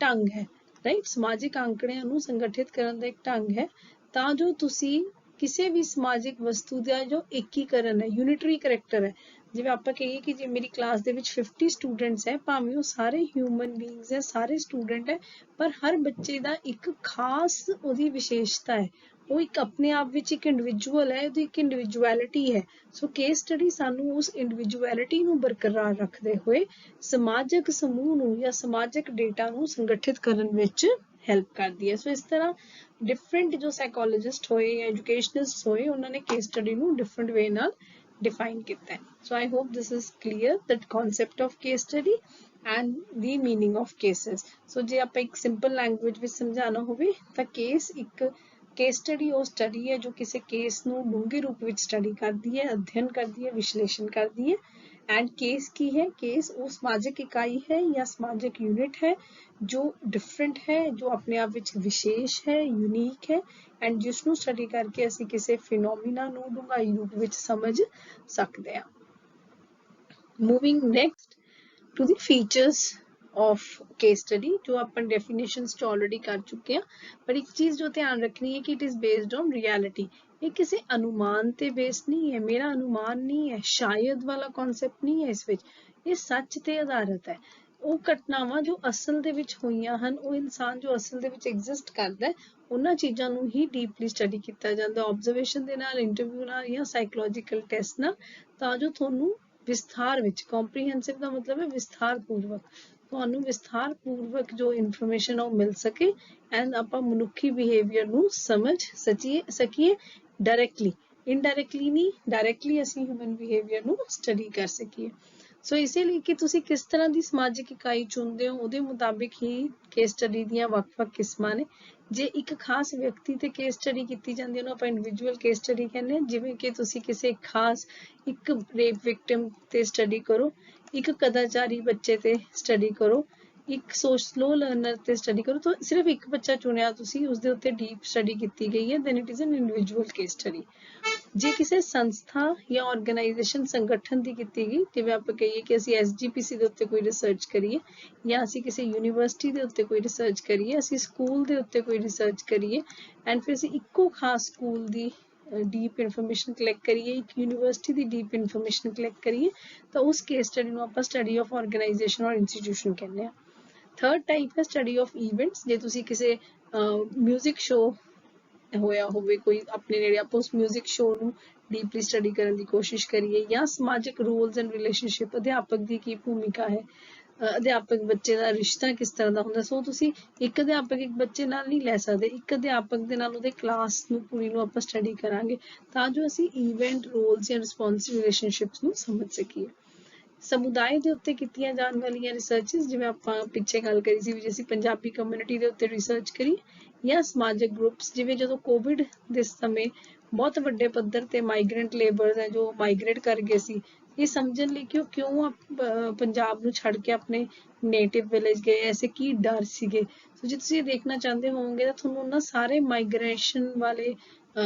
[SPEAKER 1] ਢੰਗ ਹੈ, ਰਾਈਟ। ਸਮਾਜਿਕ ਅੰਕੜਿਆਂ ਨੂੰ ਸੰਗਠਿਤ ਕਰਨ ਦਾ ਇੱਕ ਢੰਗ ਹੈ ਤਾਂ ਜੋ ਤੁਸੀਂ ਕਿਸੇ ਵੀ ਸਮਾਜਿਕ ਵਸਤੂ ਦਾ ਜੋ ਏਕੀਕਰਨ ਹੈ, ਯੂਨਿਟਰੀ ਕਰੈਕਟਰ ਹੈ। ਜਿਵੇਂ ਆਪਾਂ ਕਹੀਏ ਕਿ ਜੇ ਮੇਰੀ ਕਲਾਸ ਦੇ ਵਿੱਚ 50 ਸਟੂਡੈਂਟਸ ਹੈ, ਭਾਵੇਂ ਉਹ ਸਾਰੇ ਹਿਊਮਨ ਬੀਇੰਗਸ ਹੈ, ਸਾਰੇ ਸਟੂਡੈਂਟ ਹੈ, ਪਰ ਹਰ ਬੱਚੇ ਦਾ ਇੱਕ ਖਾਸ ਉਹਦੀ ਵਿਸ਼ੇਸ਼ਤਾ ਹੈ, ਉਹ ਇੱਕ ਆਪਣੇ ਆਪ ਵਿੱਚ ਇੱਕ ਇੰਡੀਵਿਜੂਅਲ ਹੈ, ਉਹਦੀ ਇੱਕ ਇੰਡੀਵਿਜੂਅਲਿਟੀ ਹੈ। ਸੋ ਕੇਸ ਸਟੱਡੀ ਸਾਨੂੰ ਉਸ ਇੰਡੀਵਿਜੂਅਲਿਟੀ ਨੂੰ ਬਰਕਰਾਰ ਰੱਖਦੇ ਹੋਏ ਸਮਾਜਿਕ ਸਮੂਹ ਨੂੰ ਜਾਂ ਸਮਾਜਿਕ ਡੇਟਾ ਨੂੰ ਸੰਗਠਿਤ ਕਰਨ ਵਿੱਚ ਹੈਲਪ ਕਰਦੀ ਹੈ। ਸੋ ਇਸ ਤਰ੍ਹਾਂ ਡਿਫਰੈਂਟ ਜੋ ਸਾਈਕੋਲੋਜਿਸਟ ਹੋਏ ਜਾਂ ਐਜੂਕੇਸ਼ਨਲਿਸਟ ਹੋਏ, ਉਹਨਾਂ ਨੇ ਕੇਸ ਸਟੱਡੀ ਨੂੰ ਡਿਫਰੈਂਟ ਵੇ ਨਾਲ define ਕੀਤਾ ਹੈ। So I hope this is clear, that concept of case study and the meaning of cases. So ਜੇ ਆਪਾਂ ਇੱਕ simple language ਵਿੱਚ ਸਮਝਾਉਣਾ ਹੋਵੇ ਤਾਂ ਕੇਸ ਇੱਕ ਕੇਸ ਸਟੱਡੀ ਉਹ ਸਟੱਡੀ ਹੈ ਜੋ ਕਿਸੇ ਕੇਸ ਨੂੰ ਡੂੰਘੇ ਰੂਪ ਵਿੱਚ ਸਟੱਡੀ ਕਰਦੀ ਹੈ, ਅਧਿਐਨ ਕਰਦੀ ਹੈ, ਵਿਸ਼ਲੇਸ਼ਣ ਕਰਦੀ ਹੈ। ਐਂਡ ਕੇਸ ਕੀ ਹੈ? ਕੇਸ ਉਹ ਸਮਾਜਿਕ ਇਕਾਈ ਹੈ ਜਾਂ ਸਮਾਜਿਕ ਯੂਨਿਟ ਹੈ ਜੋ ਡਿਫਰੈਂਟ ਹੈ, ਜੋ ਆਪਣੇ ਆਪ ਵਿੱਚ ਵਿਸ਼ੇਸ਼ ਹੈ, ਯੂਨੀਕ ਹੈ, ਐਂਡ ਜਿਸ ਨੂੰ ਸਟੱਡੀ ਕਰਕੇ ਅਸੀਂ ਕਿਸੇ ਫਿਨੋਮੀਨਾ ਨੂੰ ਡੂੰਘਾਈ ਰੂਪ ਵਿੱਚ ਸਮਝ ਸਕਦੇ ਹਾਂ। Moving next to the features of case study जो अपन डेफिनेशंस च ऑलरेडी कर चुके हैं। पर एक चीज जो ध्यान रखनी है कि it is based on reality, ये किसी अनुमान ते बेस्ड नहीं है, मेरा अनुमान नहीं है, शायद वाला कॉन्सेप्ट नहीं है इस विच, ये सच ते आधारित है। ਉਹ ਘਟਨਾਵਾਂ ਜੋ ਅਸਲ ਦੇ ਵਿੱਚ ਹੋਈਆਂ ਹਨ, ਉਹ ਇਨਸਾਨ ਜੋ ਅਸਲ ਦੇ ਵਿੱਚ ਐਗਜ਼ਿਸਟ ਕਰਦਾ ਹੈ, ਉਹਨਾਂ ਚੀਜ਼ਾਂ ਨੂੰ ਹੀ ਡੀਪਲੀ ਸਟੱਡੀ ਕੀਤਾ ਜਾਂਦਾ ਆਬਜ਼ਰਵੇਸ਼ਨ ਦੇ ਨਾਲ, ਇੰਟਰਵਿਊ ਨਾਲ ਜਾਂ ਸਾਈਕੋਲੋਜੀਕਲ ਟੈਸਟ ਨਾਲ, ਤਾਂ ਜੋ ਤੁਹਾਨੂੰ ਵਿਸਥਾਰ ਵਿੱਚ, ਕੰਪਰੀਹੈਂਸਿਵ ਦਾ ਮਤਲਬ ਹੈ ਵਿਸਥਾਰ ਪੂਰਵਕ, ਤੁਹਾਨੂੰ ਵਿਸਥਾਰ ਪੂਰਵਕ ਜੋ ਇਨਫੋਰਮੇਸ਼ਨ ਉਹ ਮਿਲ ਸਕੇ ਐਂਡ ਆਪਾਂ ਮਨੁੱਖੀ ਬਿਹੇਵੀਅਰ ਨੂੰ ਸਮਝ ਸਕੀਏ ਡਾਇਰੈਕਟਲੀ, ਇਨਡਾਇਰੈਕਟਲੀ ਨਹੀਂ, ਡਾਇਰੈਕਟਲੀ ਅਸੀਂ ਹਿਊਮਨ ਬਿਹੇਵੀਅਰ ਨੂੰ ਸਟੱਡੀ ਕਰ ਸਕੀਏ। ਸੋ ਇਸੇ ਲਈ ਕਿ ਤੁਸੀਂ ਕਿਸ ਤਰ੍ਹਾਂ ਦੀ ਸਮਾਜਿਕ ਇਕਾਈ ਚੁਣਦੇ ਹੋ, ਉਹਦੇ ਮੁਤਾਬਿਕ ਹੀ ਕੇਸ ਸਟੱਡੀ ਦੀਆਂ ਵੱਖ-ਵੱਖ ਕਿਸਮਾਂ ਨੇ। ਜੇ ਇੱਕ ਖਾਸ ਵਿਅਕਤੀ ਤੇ ਕੇਸ ਸਟੱਡੀ ਕੀਤੀ ਜਾਂਦੀ ਹੈ, ਉਹਨੂੰ ਆਪਾਂ ਇੰਡੀਵਿਜੂਅਲ ਕੇਸ ਸਟੱਡੀ ਕਹਿੰਦੇ ਹਾਂ। ਜਿਵੇਂ ਕਿ ਤੁਸੀਂ ਕਿਸੇ ਖਾਸ ਇੱਕ ਰੇਪ ਵਿਕਟਿਮ ਤੇ ਸਟੱਡੀ ਕਰੋ, ਇੱਕ ਕਦਾਚਾਰੀ ਬੱਚੇ ਤੇ ਸਟੱਡੀ ਕਰੋ, ਇੱਕ ਸਲੋ ਲਰਨਰ ਤੇ ਸਟੱਡੀ ਕਰੋ, ਤਾਂ ਸਿਰਫ ਇੱਕ ਬੱਚਾ ਚੁਣਿਆ ਤੁਸੀਂ, ਉਸਦੇ ਉੱਤੇ ਡੀਪ ਸਟੱਡੀ ਕੀਤੀ ਗਈ ਹੈ, then it is an individual case study. ਜੇ ਕਿਸੇ ਸੰਸਥਾ ਜਾਂ ਆਰਗੇਨਾਈਜੇਸ਼ਨ ਸੰਗਠਨ ਦੀ ਕੀਤੀ ਗਈ, ਜਿਵੇਂ ਆਪਾਂ ਕਹੀਏ ਕਿ ਅਸੀਂ SGPC ਦੇ ਉੱਤੇ ਕੋਈ ਰਿਸਰਚ ਕਰੀਏ, ਜਾਂ ਅਸੀਂ ਕਿਸੇ ਯੂਨੀਵਰਸਿਟੀ ਦੇ ਉੱਤੇ ਕੋਈ ਰਿਸਰਚ ਕਰੀਏ, ਅਸੀਂ ਸਕੂਲ ਦੇ ਉੱਤੇ ਕੋਈ ਰਿਸਰਚ ਕਰੀਏ, ਐਂਡ ਫਿਰ ਅਸੀਂ ਇੱਕੋ ਖਾਸ ਸਕੂਲ ਦੀ ਡੀਪ ਇਨਫੋਰਮੇਸ਼ਨ ਕਲੈਕਟ ਕਰੀਏ, ਇੱਕ ਯੂਨੀਵਰਸਿਟੀ ਦੀ ਡੀਪ ਇਨਫੋਰਮੇਸ਼ਨ ਕਲੈਕਟ ਕਰੀਏ, ਤਾਂ ਉਸ ਕੇਸ ਸਟੱਡੀ ਨੂੰ ਆਪਾਂ ਸਟੱਡੀ ਆਫ ਆਰਗੇਨਾਈਜੇਸ਼ਨ ਔਰ ਇੰਸਟੀਟਿਊਸ਼ਨ ਕਹਿੰਦੇ ਹਾਂ। ਥਰਡ ਟਾਈਪ ਹੈ ਸਟੱਡੀ ਆਫ ਇਵੈਂਟਸ। ਜੇ ਤੁਸੀਂ ਕਿਸੇ ਮਿਊਜ਼ਿਕ ਸ਼ੋ ਹੋਇਆ ਹੋਵੇ ਕੋਈ ਆਪਣੇ ਨੇੜੇ, ਆਪਾਂ ਉਸ ਮਿਊਜ਼ਿਕ ਸ਼ੋਅ ਨੂੰ ਡੀਪਲੀ ਸਟੱਡੀ ਕਰਨ ਦੀ ਕੋਸ਼ਿਸ਼ ਕਰੀਏ, ਜਾਂ ਸਮਾਜਿਕ ਰੋਲਸ ਐਂਡ ਰਿਲੇਸ਼ਨਸ਼ਿਪ, ਅਧਿਆਪਕ ਦੀ ਕੀ ਭੂਮਿਕਾ ਹੈ, ਅਧਿਆਪਕ ਬੱਚੇ ਦਾ ਰਿਸ਼ਤਾ ਕਿਸ ਤਰ੍ਹਾਂ ਦਾ ਹੁੰਦਾ। ਸੋ ਤੁਸੀਂ ਇੱਕ ਅਧਿਆਪਕ ਇੱਕ ਬੱਚੇ ਨਾਲ ਨਹੀਂ ਲੈ ਸਕਦੇ, ਇੱਕ ਅਧਿਆਪਕ ਦੇ ਨਾਲ ਉਹਦੇ ਕਲਾਸ ਨੂੰ ਪੂਰੀ ਨੂੰ ਆਪਾਂ ਸਟੱਡੀ ਕਰਾਂਗੇ, ਤਾਂ ਜੋ ਅਸੀਂ ਇਵੈਂਟ ਰੋਲਸ ਜਾਂ ਰਿਸਪੌਂਸਿਵ ਰਿਲੇਸ਼ਨਸ਼ਿਪਸ ਨੂੰ ਸਮਝ ਸਕੀਏ। ਸਮੁਦਾਇ ਦੇ ਉੱਤੇ ਕੀਤੀਆਂ ਜਾਣ ਵਾਲੀਆਂ ਰਿਸਰਚਸ, ਜਿਵੇਂ ਆਪਾਂ ਪਿੱਛੇ ਗੱਲ ਕਰੀ ਸੀ ਵੀ ਜੇ ਅਸੀਂ ਪੰਜਾਬੀ ਕਮਿਊਨਿਟੀ ਦੇ ਉੱਤੇ ਰਿਸਰਚ ਕਰੀ, ਜਾਂ ਸਮਾਜਿਕ ਗਰੁੱਪਸ, ਜਿਵੇਂ ਜਦੋਂ ਕੋਵਿਡ ਦੇ ਸਮੇਂ ਬਹੁਤ ਵੱਡੇ ਪੱਧਰ ਤੇ ਮਾਈਗ੍ਰੈਂਟ ਲੇਬਰਸ ਹੈ ਜੋ ਮਾਈਗ੍ਰੇਟ ਕਰ ਗਏ ਸੀ, ਇਹ ਸਮਝਣ ਲਈ ਕਿ ਉਹ ਕਿਉਂ ਪੰਜਾਬ ਨੂੰ ਛੱਡ ਕੇ ਆਪਣੇ ਨੇਟਿਵ ਵਿਲੇਜ ਗਏ, ਐਸੇ ਕੀ ਡਰ ਸੀਗੇ। ਸੋ ਜੇ ਤੁਸੀਂ ਇਹ ਦੇਖਣਾ ਚਾਹੁੰਦੇ ਹੋਵੋਗੇ ਤਾਂ ਤੁਹਾਨੂੰ ਉਹਨਾਂ ਸਾਰੇ ਮਾਈਗ੍ਰੇਸ਼ਨ ਵਾਲੇ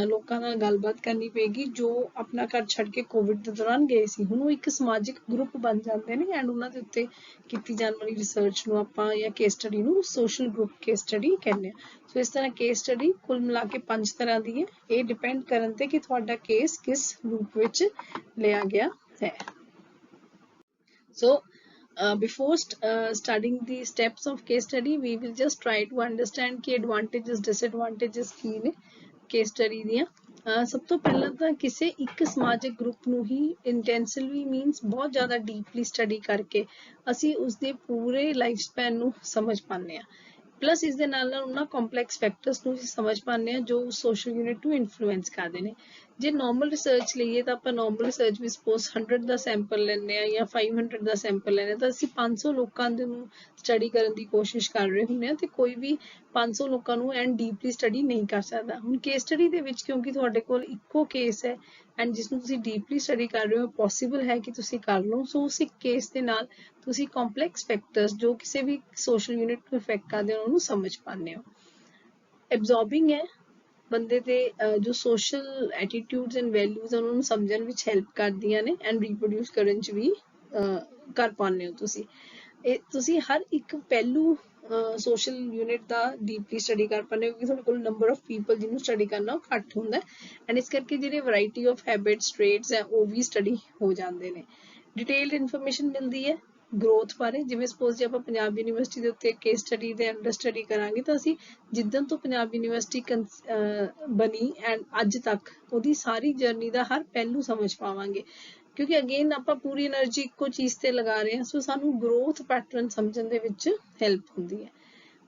[SPEAKER 1] ਲੋਕਾਂ ਨਾਲ ਗੱਲਬਾਤ ਕਰਨੀ ਪਏਗੀ ਜੋ ਆਪਣਾ ਘਰ ਛੱਡ ਕੇ ਕੋਵਿਡ ਦੇ ਦੌਰਾਨ ਗਏ ਸੀ। ਹੁਣ ਉਹ ਇੱਕ ਸਮਾਜਿਕ ਗਰੁੱਪ ਬਣ ਜਾਂਦੇ ਨੇ, ਐਂਡ ਉਹਨਾਂ ਦੇ ਉੱਤੇ ਕੀਤੀ ਜਾਣ ਵਾਲੀ ਰਿਸਰਚ ਨੂੰ ਆਪਾਂ ਜਾਂ ਕੇਸ ਸਟੱਡੀ ਨੂੰ ਸੋਸ਼ਲ ਗਰੁੱਪ ਕੇਸ ਸਟੱਡੀ ਕਹਿੰਦੇ ਹਾਂ। ਸੋ ਇਸ ਤਰ੍ਹਾਂ ਕੇਸ ਸਟੱਡੀ ਕੁੱਲ ਮਿਲਾ ਕੇ 5 ਤਰ੍ਹਾਂ ਦੀ ਹੈ। ਇਹ ਡਿਪੈਂਡ ਕਰਨ ਤੇ ਕਿ ਤੁਹਾਡਾ ਕੇਸ ਕਿਸ ਰੂਪ ਵਿੱਚ ਲਿਆ ਗਿਆ ਹੈ। ਸੋ before studying the steps of case study, we will just try to understand ਕਿ advantages disadvantages ਕੀ ਨੇ ਕੇਸ ਸਟੱਡੀ ਦੀਆਂ। ਸਭ ਤੋਂ ਪਹਿਲਾਂ ਤਾਂ ਕਿਸੇ ਇੱਕ ਸਮਾਜਿਕ ਗਰੁੱਪ ਨੂੰ ਹੀ ਇੰਟੈਂਸਿਵਲੀ ਮੀਨਸ ਬਹੁਤ ਜ਼ਿਆਦਾ ਡੀਪਲੀ ਸਟੱਡੀ ਕਰਕੇ ਅਸੀਂ ਉਸਦੇ ਪੂਰੇ ਲਾਈਫ ਸਪੈਨ ਨੂੰ ਸਮਝ ਪਾਉਂਦੇ ਹਾਂ। ਪਲੱਸ ਇਸ ਦੇ ਨਾਲ ਨਾਲ ਉਹਨਾਂ ਕੰਪਲੈਕਸ ਫੈਕਟਰਸ ਨੂੰ ਅਸੀਂ ਸਮਝ ਪਾਉਂਦੇ ਹਾਂ ਜੋ ਸੋਸ਼ਲ ਯੂਨਿਟ ਨੂੰ ਇਨਫਲੂਐਂਸ ਕਰਦੇ ਨੇ। ਜੇ ਨਾਰਮਲ ਰਿਸਰਚ ਲਈਏ ਤਾਂ ਆਪਾਂ ਨਾਰਮਲ ਰਿਸਰਚ ਵੀ ਸਪੋਜ਼ 100 ਦਾ ਸੈਂਪਲ ਲੈਂਦੇ ਹਾਂ ਜਾਂ 500 ਦਾ ਸੈਂਪਲ ਲੈਂਦੇ ਹਾਂ, ਤਾਂ ਅਸੀਂ 500 ਲੋਕਾਂ ਦੇ ਨੂੰ ਸਟੱਡੀ ਕਰਨ ਦੀ ਕੋਸ਼ਿਸ਼ ਕਰ ਰਹੇ ਹੁੰਦੇ ਹਾਂ, ਤੇ ਕੋਈ ਵੀ 500 ਲੋਕਾਂ ਨੂੰ ਐਂਡ ਡੀਪਲੀ ਸਟੱਡੀ ਨਹੀਂ ਕਰ ਸਕਦਾ। ਹੁਣ ਕੇਸ ਸਟੱਡੀ ਦੇ ਵਿੱਚ ਕਿਉਂਕਿ ਤੁਹਾਡੇ ਕੋਲ ਇੱਕੋ ਕੇਸ ਹੈ ਐਂਡ ਜਿਸਨੂੰ ਤੁਸੀਂ ਡੀਪਲੀ ਸਟੱਡੀ ਕਰ ਰਹੇ ਹੋ, ਪੋਸੀਬਲ ਹੈ ਕਿ ਤੁਸੀਂ ਕਰ ਲਓ। ਸੋ ਉਸ ਇੱਕ ਕੇਸ ਦੇ ਨਾਲ ਤੁਸੀਂ ਕੰਪਲੈਕਸ ਫੈਕਟਰਸ ਜੋ ਕਿਸੇ ਵੀ ਸੋਸ਼ਲ ਯੂਨਿਟ ਨੂੰ ਇਫੈਕਟ ਕਰਦੇ ਹੋ ਉਹਨੂੰ ਸਮਝ ਪਾਉਂਦੇ ਹੋ। ਐਬਜ਼ੌਰਬਿੰਗ ਹੈ, ਬੰਦੇ ਦੇ ਜੋ ਸੋਸ਼ਲ ਐਟੀਟਿਊਡਸ ਐਂਡ ਵੈਲਿਊਜ਼ ਉਹਨਾਂ ਨੂੰ ਸਮਝਣ ਵਿੱਚ ਹੈਲਪ ਕਰਦੀਆਂ ਨੇ, ਐਂਡ ਰੀਪਰੋਡਿਊਸ ਕਰਨ 'ਚ ਵੀ ਕਰ ਪਾਉਂਦੇ ਹੋ ਤੁਸੀਂ। ਤੁਸੀਂ ਹਰ ਇੱਕ ਪਹਿਲੂ ਸੋਸ਼ਲ ਯੂਨਿਟ ਦਾ ਡੀਪਲੀ ਸਟੱਡੀ ਕਰ ਪਾਉਂਦੇ ਹੋ, ਕਿਉਂਕਿ ਤੁਹਾਡੇ ਕੋਲ ਨੰਬਰ ਆਫ ਪੀਪਲ ਜਿਹਨੂੰ ਸਟੱਡੀ ਕਰਨਾ ਉਹ ਘੱਟ ਹੁੰਦਾ, ਐਂਡ ਇਸ ਕਰਕੇ ਜਿਹੜੇ ਵੈਰਾਈਟੀ ਆਫ ਹੈਬਿਟਸ ਟ੍ਰੇਟਸ ਹੈ ਉਹ ਵੀ ਸਟੱਡੀ ਹੋ ਜਾਂਦੇ ਨੇ। ਡਿਟੇਲਡ ਇਨਫੋਰਮੇਸ਼ਨ ਮਿਲਦੀ ਹੈ ਗਰੋਥ ਬਾਰੇ। ਜਿਵੇਂ ਸਪੋਜ਼ ਜੇ ਆਪਾਂ ਪੰਜਾਬ ਯੂਨੀਵਰਸਿਟੀ ਦੇ ਉੱਤੇ ਕੇਸ ਸਟੱਡੀ ਦੇ ਅੰਡਰ ਸਟੱਡੀ ਕਰਾਂਗੇ, ਤਾਂ ਅਸੀਂ ਜਿੱਦਣ ਤੋਂ ਪੰਜਾਬ ਯੂਨੀਵਰਸਿਟੀ ਬਣੀ ਐਂਡ ਅੱਜ ਤੱਕ ਉਹਦੀ ਸਾਰੀ ਜਰਨੀ ਦਾ ਹਰ ਪਹਿਲੂ ਸਮਝ ਪਾਵਾਂਗੇ, ਕਿਉਂਕਿ ਅਗੇਨ ਆਪਾਂ ਪੂਰੀ એનર્ਜੀ ਇੱਕੋ ਚੀਜ਼ ਤੇ ਲਗਾ ਰਹੇ ਹਾਂ। ਸੋ ਸਾਨੂੰ ਗਰੋਥ ਪੈਟਰਨ ਸਮਝਣ ਦੇ ਵਿੱਚ ਹੈਲਪ ਹੁੰਦੀ ਹੈ।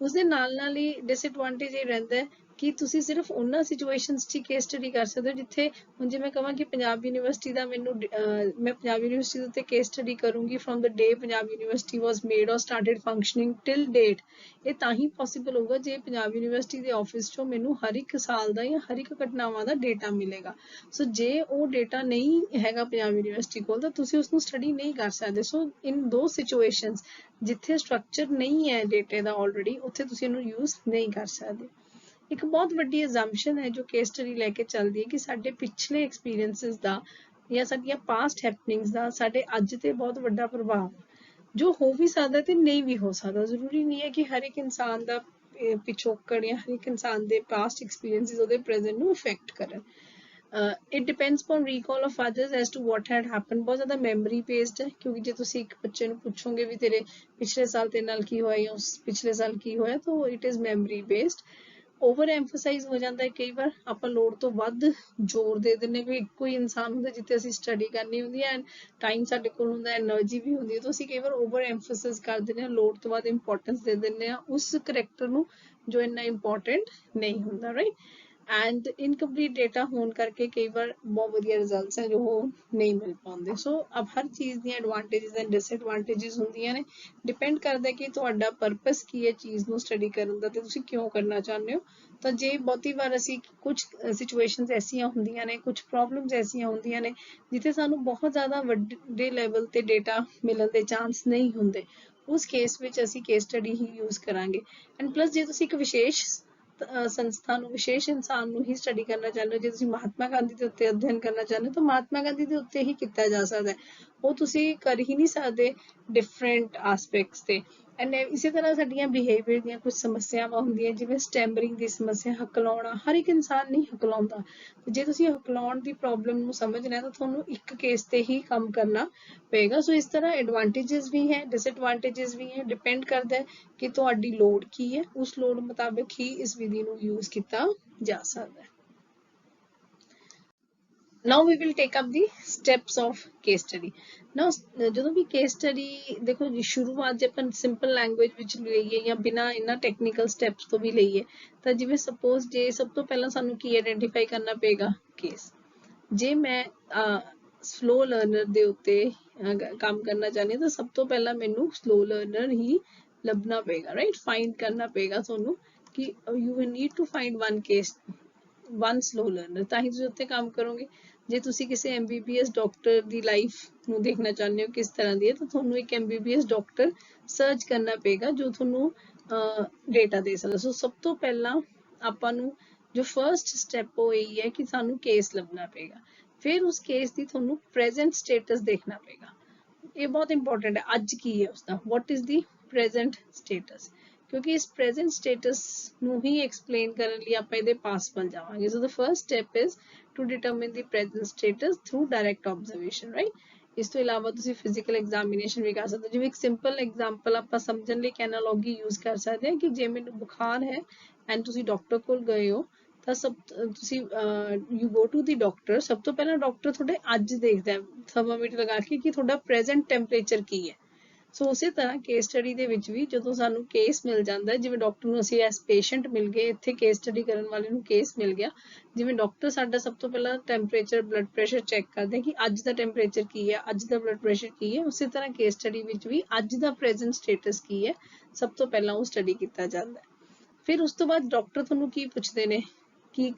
[SPEAKER 1] ਉਸਦੇ ਨਾਲ ਨਾਲ ਹੀ ਡਿਸਐਡਵਾਂਟੇਜ ਇਹ ਰਹਿੰਦਾ ਹੈ ਕਿ ਤੁਸੀਂ ਸਿਰਫ ਉਹਨਾਂ ਸਿਚੁਏਸ਼ਨਸ 'ਚ ਕੇਸ ਸਟੱਡੀ ਕਰ ਸਕਦੇ ਹੋ ਜਿੱਥੇ, ਹੁਣ ਜੇ ਮੈਂ ਕਹਾਂ ਕਿ ਪੰਜਾਬ ਯੂਨੀਵਰਸਿਟੀ ਦਾ ਮੈਨੂੰ ਮੈਂ ਪੰਜਾਬ ਯੂਨੀਵਰਸਿਟੀ ਦੇ ਉੱਤੇ ਕੇਸ ਸਟੱਡੀ ਕਰੂੰਗੀ from the day Punjab university was made ਔਰ ਸਟਾਰਟਡ ਫੰਕਸ਼ਨਿੰਗ ਟਿਲ ਡੇਟ, ਇਹ ਤਾਂ ਹੀ ਪੋਸੀਬਲ ਹੋਊਗਾ ਜੇ ਪੰਜਾਬ ਯੂਨੀਵਰਸਿਟੀ ਦੇ ਆਫਿਸ 'ਚੋਂ ਮੈਨੂੰ ਹਰ ਇੱਕ ਸਾਲ ਦਾ ਜਾਂ ਹਰ ਇੱਕ ਘਟਨਾਵਾਂ ਦਾ ਡੇਟਾ ਮਿਲੇਗਾ। ਸੋ ਜੇ ਉਹ ਡੇਟਾ ਨਹੀਂ ਹੈਗਾ ਪੰਜਾਬ ਯੂਨੀਵਰਸਿਟੀ ਕੋਲ, ਤਾਂ ਤੁਸੀਂ ਉਸਨੂੰ ਸਟੱਡੀ ਨਹੀਂ ਕਰ ਸਕਦੇ। ਸੋ ਇਨ ਦੋ ਸਿਚੁਏਸ਼ਨਸ ਜਿੱਥੇ ਸਟਰਕਚਰ ਨਹੀਂ ਹੈ ਡੇਟੇ ਦਾ ਆਲਰੇਡੀ, ਉੱਥੇ ਤੁਸੀਂ ਇਹਨੂੰ ਯੂਜ਼ ਨਹੀਂ ਕਰ ਸਕਦੇ। ਇੱਕ ਬਹੁਤ ਵੱਡੀ ਅਜ਼ੰਪਸ਼ਨ ਹੈ ਜੋ ਕੇਸ ਸਟੱਡੀ ਲੈ ਕੇ ਚੱਲਦੀ ਹੈ ਕਿ ਸਾਡੇ ਪਿਛਲੇ ਐਕਸਪੀਰੀਅੰਸਿਸ ਦਾ ਜਾਂ ਸਾਡੀਆਂ ਪਾਸਟ ਹੈਪਨਿੰਗਸ ਦਾ ਸਾਡੇ ਅੱਜ ਤੇ ਬਹੁਤ ਵੱਡਾ ਪ੍ਰਭਾਵ। ਜੋ ਹੋ ਵੀ ਸਕਦਾ ਤੇ ਨਹੀਂ ਵੀ ਹੋ ਸਕਦਾ। ਜ਼ਰੂਰੀ ਨਹੀਂ ਹੈ ਕਿ ਹਰ ਇੱਕ ਇਨਸਾਨ ਦਾ ਪਿਛੋਕੜ ਜਾਂ ਹਰ ਇੱਕ ਇਨਸਾਨ ਦੇ ਪਾਸਟ ਐਕਸਪੀਰੀਐਂਸਿਸ ਉਹਦੇ ਪ੍ਰੈਜ਼ੈਂਟ ਨੂੰ ਇਫੈਕਟ ਕਰਨ। it depends upon recall of others as to what had happened। ਬਹੁਤ ਜ਼ਿਆਦਾ ਮੈਮਰੀ ਬੇਸਡ ਹੈ, ਕਿਉਂਕਿ ਜੇ ਤੁਸੀਂ ਇੱਕ ਬੱਚੇ ਨੂੰ ਪੁੱਛੋਗੇ ਵੀ ਤੇਰੇ ਪਿਛਲੇ ਸਾਲ ਤੇਰੇ ਨਾਲ ਕੀ ਹੋਇਆ ਜਾਂ ਉਸ ਪਿਛਲੇ ਸਾਲ ਕੀ ਹੋਇਆ, ਤਾਂ it is memory based। Over emphasises ਹੋ ਜਾਂਦਾ ਹੈ ਕਈ ਵਾਰ, ਆਪਾਂ ਲੋੜ ਤੋਂ ਵੱਧ ਜ਼ੋਰ ਦੇ ਦਿੰਦੇ ਵੀ ਇੱਕੋ ਹੀ ਇਨਸਾਨ ਹੁੰਦਾ ਜਿੱਥੇ ਅਸੀਂ ਸਟੱਡੀ ਕਰਨੀ ਹੁੰਦੀ ਹੈ ਐਂਡ ਟਾਈਮ ਸਾਡੇ ਕੋਲ ਹੁੰਦਾ, ਐਨਰਜੀ ਵੀ ਹੁੰਦੀ ਹੈ, ਤਾਂ ਅਸੀਂ ਕਈ ਵਾਰ ਓਵਰ ਐਮਫਸਾਈਜ਼ ਕਰ ਦਿੰਦੇ ਹਾਂ, ਲੋੜ ਤੋਂ ਵੱਧ ਇੰਪੋਰਟੈਂਸ ਦੇ ਦਿੰਦੇ ਹਾਂ ਉਸ ਕਰੈਕਟਰ ਨੂੰ ਜੋ ਇੰਨਾ ਇੰਪੋਰਟੈਂਟ ਨਹੀਂ ਹੁੰਦਾ, ਰਾਈਟ। ਐਂਡ ਇਨਕੰਪਲੀਟ ਡੇਟਾ ਹੋਣ ਕਰਕੇ ਕਈ ਵਾਰ ਬਹੁਤ ਵਧੀਆ ਰਿਜ਼ਲਟਸ ਹੈ ਜੋ ਉਹ ਨਹੀਂ ਮਿਲ ਪਾਉਂਦੇ। ਸੋ ਅਬ ਹਰ ਚੀਜ਼ ਦੀਆਂ ਐਡਵਾਂਟੇਜਸ ਐਂਡ ਡਿਸਐਡਵਾਂਟੇਜਸ ਹੁੰਦੀਆਂ ਨੇ, ਡਿਪੈਂਡ ਕਰਦਾ ਕਿ ਤੁਹਾਡਾ ਪਰਪਸ ਕੀ ਹੈ ਚੀਜ਼ ਨੂੰ ਸਟੱਡੀ ਕਰਨ ਦਾ ਤੇ ਤੁਸੀਂ ਕਿਉਂ ਕਰਨਾ ਚਾਹੁੰਦੇ ਹੋ। ਤਾਂ ਜੇ ਬਹੁਤੀ ਵਾਰ ਅਸੀਂ ਕੁਝ ਸਿਚੁਏਸ਼ਨਸ ਐਸੀਆਂ ਹੁੰਦੀਆਂ ਨੇ, ਕੁਝ ਪ੍ਰੋਬਲਮਸ ਐਸੀਆਂ ਹੁੰਦੀਆਂ ਨੇ ਜਿੱਥੇ ਸਾਨੂੰ ਬਹੁਤ ਜ਼ਿਆਦਾ ਵੱਡੇ ਲੈਵਲ ਤੇ ਡੇਟਾ ਮਿਲਣ ਦੇ ਚਾਂਸ ਨਹੀਂ ਹੁੰਦੇ, ਉਸ ਕੇਸ ਵਿੱਚ ਅਸੀਂ ਕੇਸ ਸਟੱਡੀ ਹੀ ਯੂਜ਼ ਕਰਾਂਗੇ। ਐਂਡ ਪਲੱਸ ਜੇ ਤੁਸੀਂ ਇੱਕ ਵਿਸ਼ੇਸ਼ ਸੰਸਥਾ ਨੂੰ, ਵਿਸ਼ੇਸ਼ ਇਨਸਾਨ ਨੂੰ ਹੀ ਸਟੱਡੀ ਕਰਨਾ ਚਾਹੁੰਦੇ ਹੋ, ਜੇ ਤੁਸੀਂ ਮਹਾਤਮਾ ਗਾਂਧੀ ਦੇ ਉੱਤੇ ਅਧਿਐਨ ਕਰਨਾ ਚਾਹੁੰਦੇ ਹੋ ਤਾਂ ਮਹਾਤਮਾ ਗਾਂਧੀ ਦੇ ਉੱਤੇ ਹੀ ਕੀਤਾ ਜਾ ਸਕਦਾ ਹੈ, ਉਹ ਤੁਸੀਂ ਕਰ ਹੀ ਨਹੀਂ ਸਕਦੇ ਡਿਫਰੈਂਟ ਆਸਪੈਕਟਸ ਤੇ। ਐਂਡ ਇਸੇ ਤਰ੍ਹਾਂ ਸਾਡੀਆਂ ਬਿਹੇਵੀਅਰ ਦੀਆਂ ਕੁਝ ਸਮੱਸਿਆਵਾਂ ਹੁੰਦੀਆਂ, ਜਿਵੇਂ ਸਟੈਮਰਿੰਗ ਦੀ ਸਮੱਸਿਆ, ਹਕਲਾਉਣਾ, ਹਰ ਇੱਕ ਇਨਸਾਨ ਨਹੀਂ ਹਕਲਾਉਂਦਾ। ਜੇ ਤੁਸੀਂ ਹਕਲਾਉਣ ਦੀ ਪ੍ਰੋਬਲਮ ਨੂੰ ਸਮਝਣਾ ਹੈ ਤਾਂ ਤੁਹਾਨੂੰ ਇੱਕ ਕੇਸ ਤੇ ਹੀ ਕੰਮ ਕਰਨਾ ਪਏਗਾ। ਸੋ ਇਸ ਤਰ੍ਹਾਂ ਐਡਵਾਂਟੇਜਸ ਵੀ ਹੈ, ਡਿਸਐਡਵਾਂਟੇਜਸ ਵੀ ਹੈ, ਡਿਪੈਂਡ ਕਰਦਾ ਹੈ ਕਿ ਤੁਹਾਡੀ ਲੋੜ ਕੀ ਹੈ, ਉਸ ਲੋੜ ਮੁਤਾਬਿਕ ਹੀ ਇਸ ਵਿਧੀ ਨੂੰ ਯੂਜ਼ ਕੀਤਾ ਜਾ ਸਕਦਾ ਹੈ। Now we will take up the steps of case study। Now ਜਦੋਂ ਵੀ case study ਦੇਖੋ ਜੀ, ਸ਼ੁਰੂਆਤ ਜੇ ਆਪਾਂ ਸਿੰਪਲ ਲੈਂਗੁਏਜ ਵਿੱਚ ਲਈਏ ਜਾਂ ਬਿਨਾਂ ਇਹਨਾਂ ਟੈਕਨੀਕਲ ਸਟੈਪਸ ਤੋਂ ਵੀ ਲਈਏ, ਤਾਂ ਜਿਵੇਂ ਸਪੋਜ਼ ਜੇ ਸਭ ਤੋਂ ਪਹਿਲਾਂ ਸਾਨੂੰ ਕੀ ਆਇਡੈਂਟੀਫਾਈ ਕਰਨਾ ਪਏਗਾ, ਕੇਸ। ਜੇ ਮੈਂ ਸਲੋ ਲਰਨਰ ਦੇ ਉੱਤੇ ਕੰਮ ਕਰਨਾ ਚਾਹੁੰਦੀ ਹਾਂ ਤਾਂ ਸਭ ਤੋਂ ਪਹਿਲਾਂ ਮੈਨੂੰ ਸਲੋ ਲਰਨਰ ਹੀ ਲੱਭਣਾ ਪਏਗਾ, ਰਾਈਟ। ਫਾਈਂਡ ਕਰਨਾ ਪਏਗਾ ਤੁਹਾਨੂੰ ਕਿ you will need to find one slow learner, ਤਾਂ ਹੀ ਤੁਸੀਂ ਉੱਤੇ ਕੰਮ ਕਰੋਗੇ। ਜੇ ਤੁਸੀਂ ਕਿਸੇ MBBS ਡਾਕਟਰ ਦੀ ਲਾਈਫ ਨੂੰ ਦੇਖਣਾ ਚਾਹੁੰਦੇ ਹੋ ਕਿਸ ਤਰ੍ਹਾਂ ਦੀ ਹੈ, ਤਾਂ ਤੁਹਾਨੂੰ ਇੱਕ MBBS ਡਾਕਟਰ ਸਰਚ ਕਰਨਾ ਪਏਗਾ ਜੋ ਤੁਹਾਨੂੰ ਡੇਟਾ ਦੇ ਸਕਦਾ। ਸੋ ਸਭ ਤੋਂ ਪਹਿਲਾਂ ਆਪਾਂ ਨੂੰ ਜੋ ਫਰਸਟ ਸਟੈਪ ਉਹ ਇਹੀ ਹੈ ਕਿ ਸਾਨੂੰ ਕੇਸ ਲੱਭਣਾ ਪਏਗਾ। ਫਿਰ ਉਸ ਕੇਸ ਦੀ ਤੁਹਾਨੂੰ ਪ੍ਰੈਜ਼ੈਂਟ ਸਟੇਟਸ ਦੇਖਣਾ ਪਏਗਾ। ਇਹ ਬਹੁਤ ਇੰਪੋਰਟੈਂਟ ਹੈ, ਅੱਜ ਕੀ ਹੈ ਉਸਦਾ, what is the present status, ਕਿਉਂਕਿ ਇਸ ਪ੍ਰੈਜ਼ੈਂਟ ਸਟੇਟਸ ਨੂੰ ਹੀ ਐਕਸਪਲੇਨ ਕਰਨ ਲਈ ਆਪਾਂ ਇਹਦੇ ਪਾਸ ਵੱਲ ਜਾਵਾਂਗੇ। So the first step is to determine the present status through direct observation, right। ਇਸ ਤੋਂ ਇਲਾਵਾ ਤੁਸੀਂ ਫਿਜ਼ੀਕਲ ਐਗਜ਼ਾਮੀਨੇਸ਼ਨ ਵੀ ਕਰ ਸਕਦੇ ਹੋ। ਜਿਵੇਂ ਇੱਕ ਸਿੰਪਲ ਐਗਜ਼ਾਮਪਲ ਆਪਾਂ ਸਮਝਣ ਲਈ ਇੱਕ ਐਨਾਲੋਜੀ ਯੂਜ਼ ਕਰ ਸਕਦੇ ਹਾਂ ਕਿ ਜੇ ਮੈਨੂੰ ਬੁਖਾਰ ਹੈ ਐਂਡ ਤੁਸੀਂ ਡਾਕਟਰ ਕੋਲ ਗਏ ਹੋ, ਤਾਂ ਤੁਸੀਂ you go to the doctor, ਸਭ ਤੋਂ ਪਹਿਲਾਂ ਡਾਕਟਰ ਤੁਹਾਡੇ ਅੱਜ ਦੇਖਦਾ ਹੈ ਥਰਮਾਮੀਟਰ ਲਗਾ ਕੇ ਕਿ ਤੁਹਾਡਾ ਪ੍ਰੈਜ਼ੈਂਟ ਟੈਂਪਰੇਚਰ ਕੀ ਹੈ। ਸੋ ਉਸੇ ਤਰ੍ਹਾਂ ਕੇਸ ਸਟੱਡੀ ਦੇ ਵਿੱਚ ਵੀ ਜਦੋਂ ਸਾਨੂੰ ਕੇਸ ਮਿਲ ਜਾਂਦਾ, ਜਿਵੇਂ ਡਾਕਟਰ ਨੂੰ ਅਸੀਂ ਐਸ ਪੇਸ਼ੈਂਟ ਮਿਲ ਗਏ, ਇੱਥੇ ਕੇਸ ਸਟੱਡੀ ਕਰਨ ਵਾਲੇ ਨੂੰ ਕੇਸ ਮਿਲ ਗਿਆ, ਜਿਵੇਂ ਡਾਕਟਰ ਸਾਡਾ ਸਭ ਤੋਂ ਪਹਿਲਾਂ ਟੈਂਪਰੇਚਰ, ਬਲੱਡ ਪ੍ਰੈਸ਼ਰ ਚੈੱਕ ਕਰਦੇ ਕਿ ਅੱਜ ਦਾ ਟੈਂਪਰੇਚਰ ਕੀ ਹੈ, ਅੱਜ ਦਾ ਬਲੱਡ ਪ੍ਰੈਸ਼ਰ ਕੀ ਹੈ। ਉਸੇ ਤਰ੍ਹਾਂ ਕੇਸ ਸਟੱਡੀ ਵਿੱਚ ਵੀ ਅੱਜ ਦਾ ਪ੍ਰੈਜ਼ੈਂਟ ਸਟੇਟਸ ਕੀ ਹੈ, ਸਭ ਤੋਂ ਪਹਿਲਾਂ ਉਹ ਸਟੱਡੀ ਕੀਤਾ ਜਾਂਦਾ। ਫਿਰ ਉਸ ਤੋਂ ਬਾਅਦ ਡਾਕਟਰ ਤੁਹਾਨੂੰ ਕੀ ਪੁੱਛਦੇ ਨੇ ਕਿ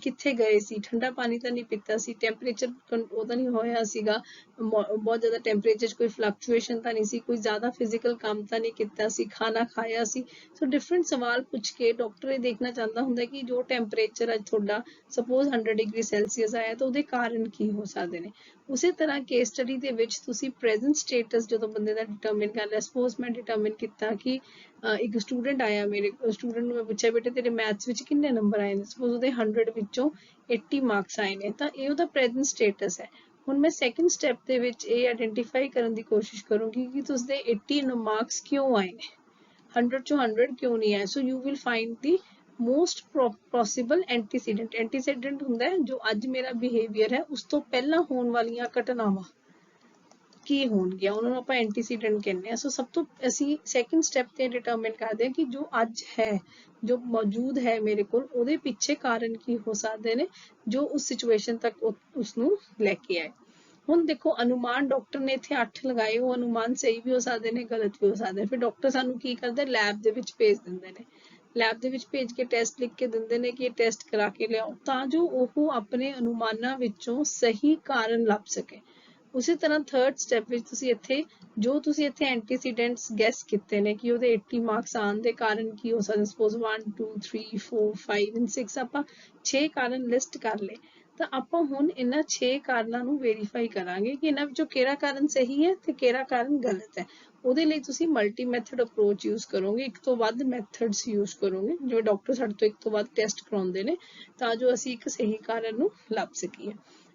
[SPEAKER 1] ਕਿੱਥੇ ਗਏ ਸੀ, ਠੰਡਾ ਪਾਣੀ ਤਾਂ ਨਹੀਂ ਪੀਤਾ ਸੀ, ਟੈਂਪਰੇਚਰ ਉਹ ਤਾਂ ਨਹੀਂ ਹੋਇਆ ਸੀਗਾ, ਬਹੁਤ ਜ਼ਿਆਦਾ ਟੈਂਪਰੇਚਰ 'ਚ ਕੋਈ ਫਲਕਚੁਏਸ਼ਨ ਤਾਂ ਨਹੀਂ ਸੀ, ਕੋਈ ਜ਼ਿਆਦਾ ਫਿਜ਼ੀਕਲ ਕੰਮ ਤਾਂ ਨਹੀਂ ਕੀਤਾ ਸੀ, ਖਾਣਾ ਖਾਇਆ ਸੀ। ਸੋ ਡਿਫਰੈਂਟ ਸਵਾਲ ਪੁੱਛ ਕੇ ਡਾਕਟਰ ਇਹ ਦੇਖਣਾ ਚਾਹੁੰਦਾ ਹੁੰਦਾ ਕਿ ਜੋ ਟੈਂਪਰੇਚਰ ਅੱਜ ਤੁਹਾਡਾ ਸਪੋਜ਼ 100 ਡਿਗਰੀ ਸੈਲਸੀਅਸ ਆਇਆ ਤਾਂ ਉਹਦੇ ਕਾਰਨ ਕੀ ਹੋ ਸਕਦੇ ਨੇ। ਉਸੇ ਤਰ੍ਹਾਂ ਕੇਸ ਸਟੱਡੀ ਦੇ ਵਿੱਚ ਤੁਸੀਂ ਪ੍ਰੈਜ਼ੈਂਟ ਸਟੇਟਸ ਜਦੋਂ ਬੰਦੇ ਦਾ ਡਿਟਰਮਿਨ ਕਰ ਲਿਆ, ਸਪੋਜ਼ ਮੈਂ ਡਿਟਰਮਿਨ ਕੀਤਾ ਕਿ ਇੱਕ ਸਟੂਡੈਂਟ ਆਇਆ, ਮੇਰੇ ਸਟੂਡੈਂਟ ਨੂੰ ਮੈਂ ਪੁੱਛਿਆ ਬੇਟੇ ਤੇਰੇ ਮੈਥਸ ਵਿੱਚ ਕਿੰਨੇ ਨੰਬਰ ਆਏ ਨੇ, ਸਪੋਜ਼ ਉਹਦੇ 100 ਵਿੱਚੋਂ 80 ਮਾਰਕਸ ਆਏ ਨੇ, ਤਾਂ ਇਹ ਉਹਦਾ ਪ੍ਰੈਜ਼ੈਂਟ ਸਟੇਟਸ ਹੈ। ਹੁਣ ਮੈਂ ਸੈਕਿੰਡ ਸਟੈਪ ਦੇ ਵਿੱਚ ਇਹ ਆਇਡੈਂਟੀਫਾਈ ਕਰਨ ਦੀ ਕੋਸ਼ਿਸ਼ ਕਰੂੰਗੀ ਕਿ ਉਸਦੇ 80 ਮਾਰਕਸ ਕਿਉਂ ਆਏ ਨੇ, 100 ਚੋਂ 100 ਕਿਉਂ ਨਹੀਂ ਆਏ। So you will find the most possible antecedent. Antecedent ਹੁੰਦਾ ਹੈ ਜੋ ਅੱਜ ਮੇਰਾ ਬਿਹੇਵੀਅਰ ਹੈ ਉਸ ਤੋਂ ਪਹਿਲਾਂ ਹੋਣ ਵਾਲੀਆਂ ਘਟਨਾਵਾਂ ਕੀ ਹੋਣਗੀਆਂ, ਉਹਨਾਂ ਨੂੰ ਆਪਾਂ ਐਂਟੀਸੀਡੈਂਟ ਕਹਿੰਦੇ ਹਾਂ। ਸੋ ਸਭ ਤੋਂ ਅਸੀਂ ਸੈਕਿੰਡ ਸਟੈਪ ਤੇ ਡਿਟਰਮਿਨ ਕਰਦੇ ਹਾਂ ਕਿ ਜੋ ਅੱਜ ਹੈ, ਜੋ ਮੌਜੂਦ ਹੈ ਮੇਰੇ ਕੋਲ, ਉਹਦੇ ਪਿੱਛੇ ਕਾਰਨ ਕੀ ਹੋ ਸਕਦੇ ਨੇ ਜੋ ਉਸ ਸਿਚੁਏਸ਼ਨ ਤੱਕ ਉਸਨੂੰ ਲੈ ਕੇ ਆਏ। ਹੁਣ ਦੇਖੋ ਅਨੁਮਾਨ ਡਾਕਟਰ ਨੇ ਇੱਥੇ 8 ਲਗਾਏ, ਉਹ ਅਨੁਮਾਨ ਸਹੀ ਵੀ ਹੋ ਸਕਦੇ ਨੇ, ਗਲਤ ਵੀ ਹੋ ਸਕਦੇ। ਫਿਰ ਡਾਕਟਰ ਸਾਨੂੰ ਕੀ ਕਰਦੇ, ਲੈਬ ਦੇ ਵਿੱਚ ਭੇਜ ਦਿੰਦੇ ਨੇ, ਲੈਬ ਦੇ ਵਿੱਚ ਭੇਜ ਕੇ ਟੈਸਟ ਲਿਖ ਕੇ ਦਿੰਦੇ ਨੇ ਕਿ ਇਹ ਟੈਸਟ ਕਰਾ ਕੇ ਲਿਆਓ, ਤਾਂ ਜੋ ਉਹ ਆਪਣੇ ਅਨੁਮਾਨਾਂ ਵਿੱਚੋਂ ਸਹੀ ਕਾਰਨ ਲੱਭ ਸਕੇ। ਉਸੇ ਤਰ੍ਹਾਂ ਥਰਡ ਸਟੈਪ ਵਿੱਚ ਤੁਸੀਂ ਇੱਥੇ ਐਂਟੀਸੀਡੈਂਟਸ ਗੈਸ ਕੀਤੇ ਨੇ ਕਿ ਉਹਦੇ 80 ਮਾਰਕਸ ਆਉਣ ਦੇ ਕਾਰਨ ਕੀ ਹੋ ਸਕਦੇ, ਸਪੋਜ਼ 1 2 3 4 5 and 6 ਆਪਾਂ 6 ਕਾਰਨ ਲਿਸਟ ਕਰ ਲਏ, ਤਾਂ ਆਪਾਂ ਹੁਣ ਇਹਨਾਂ 6 ਕਾਰਨਾਂ ਨੂੰ ਵੈਰੀਫਾਈ ਕਰਾਂਗੇ ਕਿ ਇਹਨਾਂ ਵਿੱਚੋਂ ਕਿਹੜਾ ਕਾਰਨ ਸਹੀ ਹੈ ਤੇ ਕਿਹੜਾ ਕਾਰਨ ਗਲਤ ਹੈ। ਉਹਦੇ ਲਈ ਤੁਸੀਂ ਮਲਟੀ ਮੈਥਡ ਅਪਰੋਚ ਯੂਜ਼ ਕਰੋਗੇ, ਇੱਕ ਤੋਂ ਵੱਧ ਮੈਥਡਸ ਯੂਜ਼ ਕਰੋਗੇ, ਜਿਵੇਂ ਡਾਕਟਰ ਸਾਡੇ ਤੋਂ ਇੱਕ ਤੋਂ ਵੱਧ ਟੈਸਟ ਕਰਾਉਂਦੇ ਨੇ ਤਾਂ ਜੋ ਅਸੀਂ ਇੱਕ ਸਹੀ ਕਾਰਨ ਨੂੰ ਲੱਭ ਸਕੀਏ।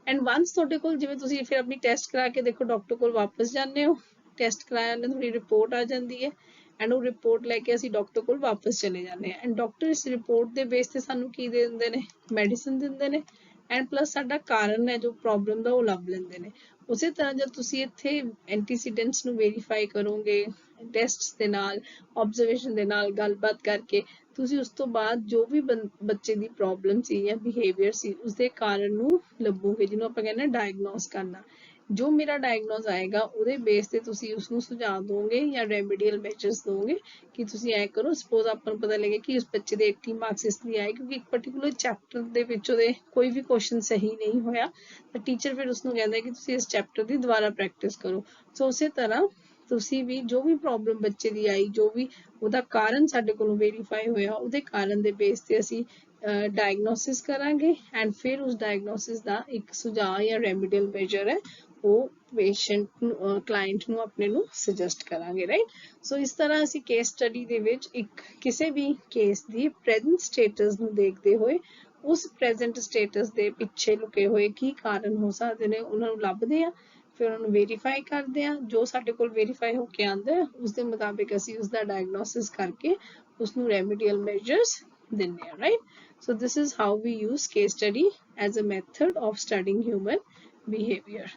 [SPEAKER 1] ਐਂਡ ਵਾਂਸ ਤੁਹਾਡੇ ਕੋਲ, ਜਿਵੇਂ ਤੁਸੀਂ ਫਿਰ ਆਪਣੀ ਟੈਸਟ ਕਰਾ ਕੇ ਦੇਖੋ, ਡਾਕਟਰ ਕੋਲ ਵਾਪਸ ਜਾਂਦੇ ਹੋ, ਟੈਸਟ ਕਰਾਇਆ ਨੇ, ਤੁਹਾਡੀ ਰਿਪੋਰਟ ਆ ਜਾਂਦੀ ਹੈ ਐਂਡ ਉਹ ਰਿਪੋਰਟ ਲੈ ਕੇ ਅਸੀਂ ਡਾਕਟਰ ਕੋਲ ਵਾਪਸ ਚਲੇ ਜਾਂਦੇ ਹਾਂ ਐਂਡ ਡਾਕਟਰ ਇਸ ਰਿਪੋਰਟ ਦੇ ਬੇਸ ਤੇ ਸਾਨੂੰ ਕੀ ਦੇ ਦਿੰਦੇ ਨੇ, ਮੈਡੀਸਨ ਦਿੰਦੇ ਨੇ ਐਂਡ ਪਲੱਸ ਸਾਡਾ ਕਾਰਨ ਹੈ ਜੋ ਪ੍ਰੋਬਲਮ ਦਾ ਉਹ ਲੱਭ ਲੈਂਦੇ ਨੇ। ਉਸੇ ਤਰ੍ਹਾਂ ਜਦ ਤੁਸੀਂ ਇੱਥੇ ਐਂਟੀਸੀਡੈਂਟਸ ਨੂੰ ਵੈਰੀਫਾਈ ਕਰੋਗੇ ਟੈਸਟਸ ਦੇ ਨਾਲ, ਆਬਜ਼ਰਵੇਸ਼ਨ ਦੇ ਨਾਲ, ਗੱਲਬਾਤ ਕਰਕੇ, ਤੁਸੀਂ ਉਸ ਤੋਂ ਬਾਅਦ ਜੋ ਵੀ ਬੱਚੇ ਦੀ ਪ੍ਰੋਬਲਮ ਸੀ ਜਾਂ ਬਿਹੇਵੀਅਰ ਸੀ ਉਸਦੇ ਕਾਰਨ ਨੂੰ ਲੱਭੋਗੇ, ਜਿਹਨੂੰ ਆਪਾਂ ਕਹਿੰਦੇ ਡਾਇਗਨੋਸ ਕਰਨਾ। ਜੋ ਮੇਰਾ ਡਾਇਗਨੋਸ ਆਏਗਾ ਉਹਦੇ ਬੇਸ ਤੇ ਤੁਸੀਂ ਉਸਨੂੰ ਸੁਝਾਅ ਦੋਗੇ ਜਾਂ ਰੈਮੀਡੀਅਲ ਮੈਜਰਸ ਦੋਗੇ ਕਿ ਤੁਸੀਂ ਐ ਕਰੋ। ਸਪੋਜ਼ ਆਪਾਂ ਨੂੰ ਪਤਾ ਲੱਗੇ ਕਿ ਉਸ ਬੱਚੇ ਦੇ 80 ਮਾਰਕਸ ਇਸ ਲਈ ਆਏ ਕਿਉਂਕਿ ਇੱਕ ਪਾਰਟਿਕੂਲਰ ਚੈਪਟਰ ਦੇ ਵਿੱਚ ਉਹਦੇ ਕੋਈ ਵੀ ਕੁਐਸਚਨ ਸਹੀ ਨਹੀਂ ਹੋਇਆ, ਤਾਂ ਟੀਚਰ ਫਿਰ ਉਸਨੂੰ ਕਹਿੰਦਾ ਕਿ ਤੁਸੀਂ ਇਸ ਚੈਪਟਰ ਦੀ ਦੁਬਾਰਾ ਪ੍ਰੈਕਟਿਸ ਕਰੋ। ਸੋ ਉਸੇ ਤਰ੍ਹਾਂ ਤੁਸੀਂ ਵੀ ਜੋ ਵੀ ਪ੍ਰੋਬਲਮ ਬੱਚੇ ਦੀ ਆਈ, ਜੋ ਵੀ ਉਹਦਾ ਕਾਰਨ ਸਾਡੇ ਕੋਲੋਂ ਵੈਰੀਫਾਈ ਹੋਇਆ, ਉਹਦੇ ਕਾਰਨ ਦੇ ਬੇਸ ਤੇ ਅਸੀਂ ਡਾਇਗਨੋਸਿਸ ਕਰਾਂਗੇ ਐਂਡ ਫਿਰ ਉਸ ਡਾਇਗਨੋਸਿਸ ਦਾ ਇੱਕ ਸੁਝਾਅ ਜਾਂ ਰੈਮੀਡੀਅਲ ਮੈਜਰ ਹੈ ਉਹ ਪੇਸ਼ੈਂਟ ਨੂੰ, ਕਲਾਇੰਟ ਨੂੰ, ਆਪਣੇ ਨੂੰ ਸੁਜੈਸਟ ਕਰਾਂਗੇ, ਰਾਈਟ। ਸੋ ਇਸ ਤਰ੍ਹਾਂ ਅਸੀਂ ਕੇਸ ਸਟੱਡੀ ਦੇ ਵਿੱਚ ਇੱਕ ਕਿਸੇ ਵੀ ਕੇਸ ਦੀ ਪ੍ਰੈਜ਼ੈਂਟ ਸਟੇਟਸ ਨੂੰ ਦੇਖਦੇ ਹੋਏ ਉਸ ਪ੍ਰੈਜ਼ੈਂਟ ਸਟੇਟਸ ਦੇ ਪਿੱਛੇ ਲੁਕੇ ਹੋਏ ਕੀ ਕਾਰਨ ਹੋ ਸਕਦੇ ਨੇ ਉਹਨਾਂ ਨੂੰ ਲੱਭਦੇ ਆ, ਫਿਰ ਉਹਨਾਂ ਨੂੰ ਵੈਰੀਫਾਈ ਕਰਦੇ ਆ। ਜੋ ਸਾਡੇ ਕੋਲ ਵੈਰੀਫਾਈ ਹੋ ਕੇ ਆਉਂਦਾ ਉਸ ਦੇ ਮੁਤਾਬਿਕ ਅਸੀਂ ਉਸਦਾ ਡਾਇਗਨੋਸਿਸ ਕਰਕੇ ਉਸਨੂੰ ਰੈਮੀਡੀਅਲ ਮੈਜਰਸ ਦਿੰਦੇ ਆ, right. So this is how we use case study as a method of studying human behavior.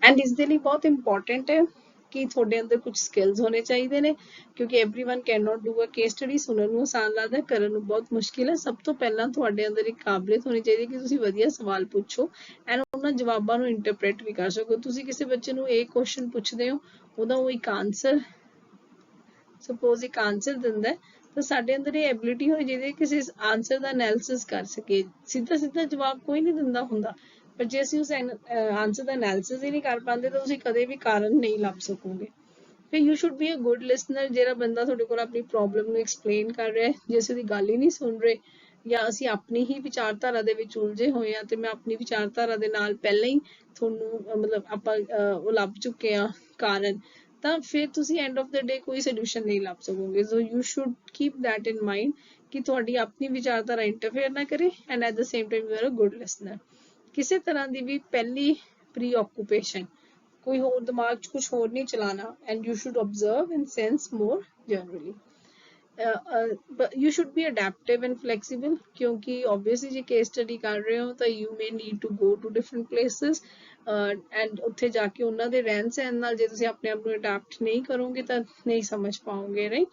[SPEAKER 1] And ਇਸ ਦੇ ਲਈ ਬਹੁਤ ਇੰਪੋਰਟੈਂਟ ਹੈ ਕਿ ਤੁਹਾਡੇ ਅੰਦਰ ਕੁਝ ਸਕਿੱਲਸ ਹੋਣੇ ਚਾਹੀਦੇ ਨੇ ਕਿਉਂਕਿ everyone can not do a case study. ਸੁਣਨ ਨੂੰ ਆਸਾਨ ਲੱਗਦਾ, ਕਰਨ ਨੂੰ ਬਹੁਤ ਮੁਸ਼ਕਿਲ ਹੈ। ਸਭ ਤੋਂ ਪਹਿਲਾਂ ਤੁਹਾਡੇ ਅੰਦਰ ਇੱਕ ਕਾਬਲੀਅਤ ਹੋਣੀ ਚਾਹੀਦੀ ਕਿ ਤੁਸੀਂ ਵਧੀਆ ਸਵਾਲ ਪੁੱਛੋ ਐਂਡ ਉਹਨਾਂ ਜਵਾਬਾਂ ਨੂੰ ਇੰਟਰਪ੍ਰੇਟ ਵੀ ਕਰ ਸਕੋ। ਤੁਸੀਂ ਕਿਸੇ ਬੱਚੇ ਨੂੰ ਇਹ ਕੁਐਸਚਨ ਪੁੱਛਦੇ ਹੋ, ਉਹਦਾ ਉਹ ਇੱਕ ਆਨਸਰ, ਸਪੋਜ਼ ਇੱਕ ਆਨਸਰ ਦਿੰਦਾ ਹੈ, ਤਾਂ ਸਾਡੇ ਅੰਦਰ ਇਹ ਐਬਿਲਿਟੀ ਹੋਣੀ ਚਾਹੀਦੀ ਹੈ ਕਿਸੇ ਆਨਸਰ ਦਾ ਐਨਾਲਿਸਿਸ ਕਰ ਸਕੇ। ਸਿੱਧਾ ਸਿੱਧਾ ਜਵਾਬ ਕੋਈ ਨਹੀਂ ਦਿੰਦਾ ਹੁੰਦਾ, ਪਰ ਜੇ ਅਸੀਂ ਉਸ ਆਨਸਰ ਦਾ ਐਨਾਲਿਸਿਸ ਹੀ ਨਹੀਂ ਕਰ ਪਾਉਂਦੇ ਤਾਂ ਤੁਸੀਂ ਕਦੇ ਵੀ ਕਾਰਨ ਨਹੀਂ ਲੱਭ ਸਕੋਗੇ। ਫਿਰ you should be a good listener. ਜਿਹੜਾ ਬੰਦਾ ਤੁਹਾਡੇ ਕੋਲ ਆਪਣੀ ਪ੍ਰੋਬਲਮ ਨੂੰ ਐਕਸਪਲੇਨ ਕਰ ਰਿਹਾ, ਜੇ ਅਸੀਂ ਉਹਦੀ ਗੱਲ ਹੀ ਨਹੀਂ ਸੁਣ ਰਹੇ ਜਾਂ ਅਸੀਂ ਆਪਣੀ ਹੀ ਵਿਚਾਰਧਾਰਾ ਦੇ ਵਿੱਚ ਉਲਝੇ ਹੋਏ ਹਾਂ ਤੇ ਮੈਂ ਆਪਣੀ ਵਿਚਾਰਧਾਰਾ ਦੇ ਨਾਲ ਪਹਿਲਾਂ ਹੀ ਤੁਹਾਨੂੰ ਮਤਲਬ ਆਪਾਂ ਉਹ ਲੱਭ ਚੁੱਕੇ ਹਾਂ ਕਾਰਨ, ਤਾਂ ਫਿਰ ਤੁਸੀਂ ਐਂਡ ਆਫ ਦ ਡੇ ਕੋਈ ਸੋਲੂਸ਼ਨ ਨਹੀਂ ਲੱਭ ਸਕੋਗੇ। So you should keep that in mind ਕਿ ਤੁਹਾਡੀ ਆਪਣੀ ਵਿਚਾਰਧਾਰਾ ਇੰਟਰਫੇਅਰ ਨਾ ਕਰੇ and at the same time you are a good listener. ਕਿਸੇ ਤਰ੍ਹਾਂ ਦੀ ਵੀ ਪਹਿਲੀ ਪ੍ਰੀ ਆਕੂਪੇਸ਼ਨ, ਕੋਈ ਹੋਰ ਦਿਮਾਗ 'ਚ ਕੁਝ ਹੋਰ ਨਹੀਂ ਚਲਾਣਾ and you should observe and sense more generally. You should be adaptive and flexible ਕਿਉਂਕਿ obviously ਜੇ case study ਕਰ ਰਹੇ ਹੋ ਤਾਂ you may need to go to different places and ਉੱਥੇ ਜਾ ਕੇ ਉਹਨਾਂ ਦੇ ਰਹਿਣ ਸਹਿਣ ਨਾਲ ਜੇ ਤੁਸੀਂ ਆਪਣੇ ਆਪ ਨੂੰ ਅਡਾਪਟ ਨਹੀਂ ਕਰੋਗੇ ਤਾਂ ਨਹੀਂ ਸਮਝ ਪਾਓਗੇ, ਰਾਈਟ।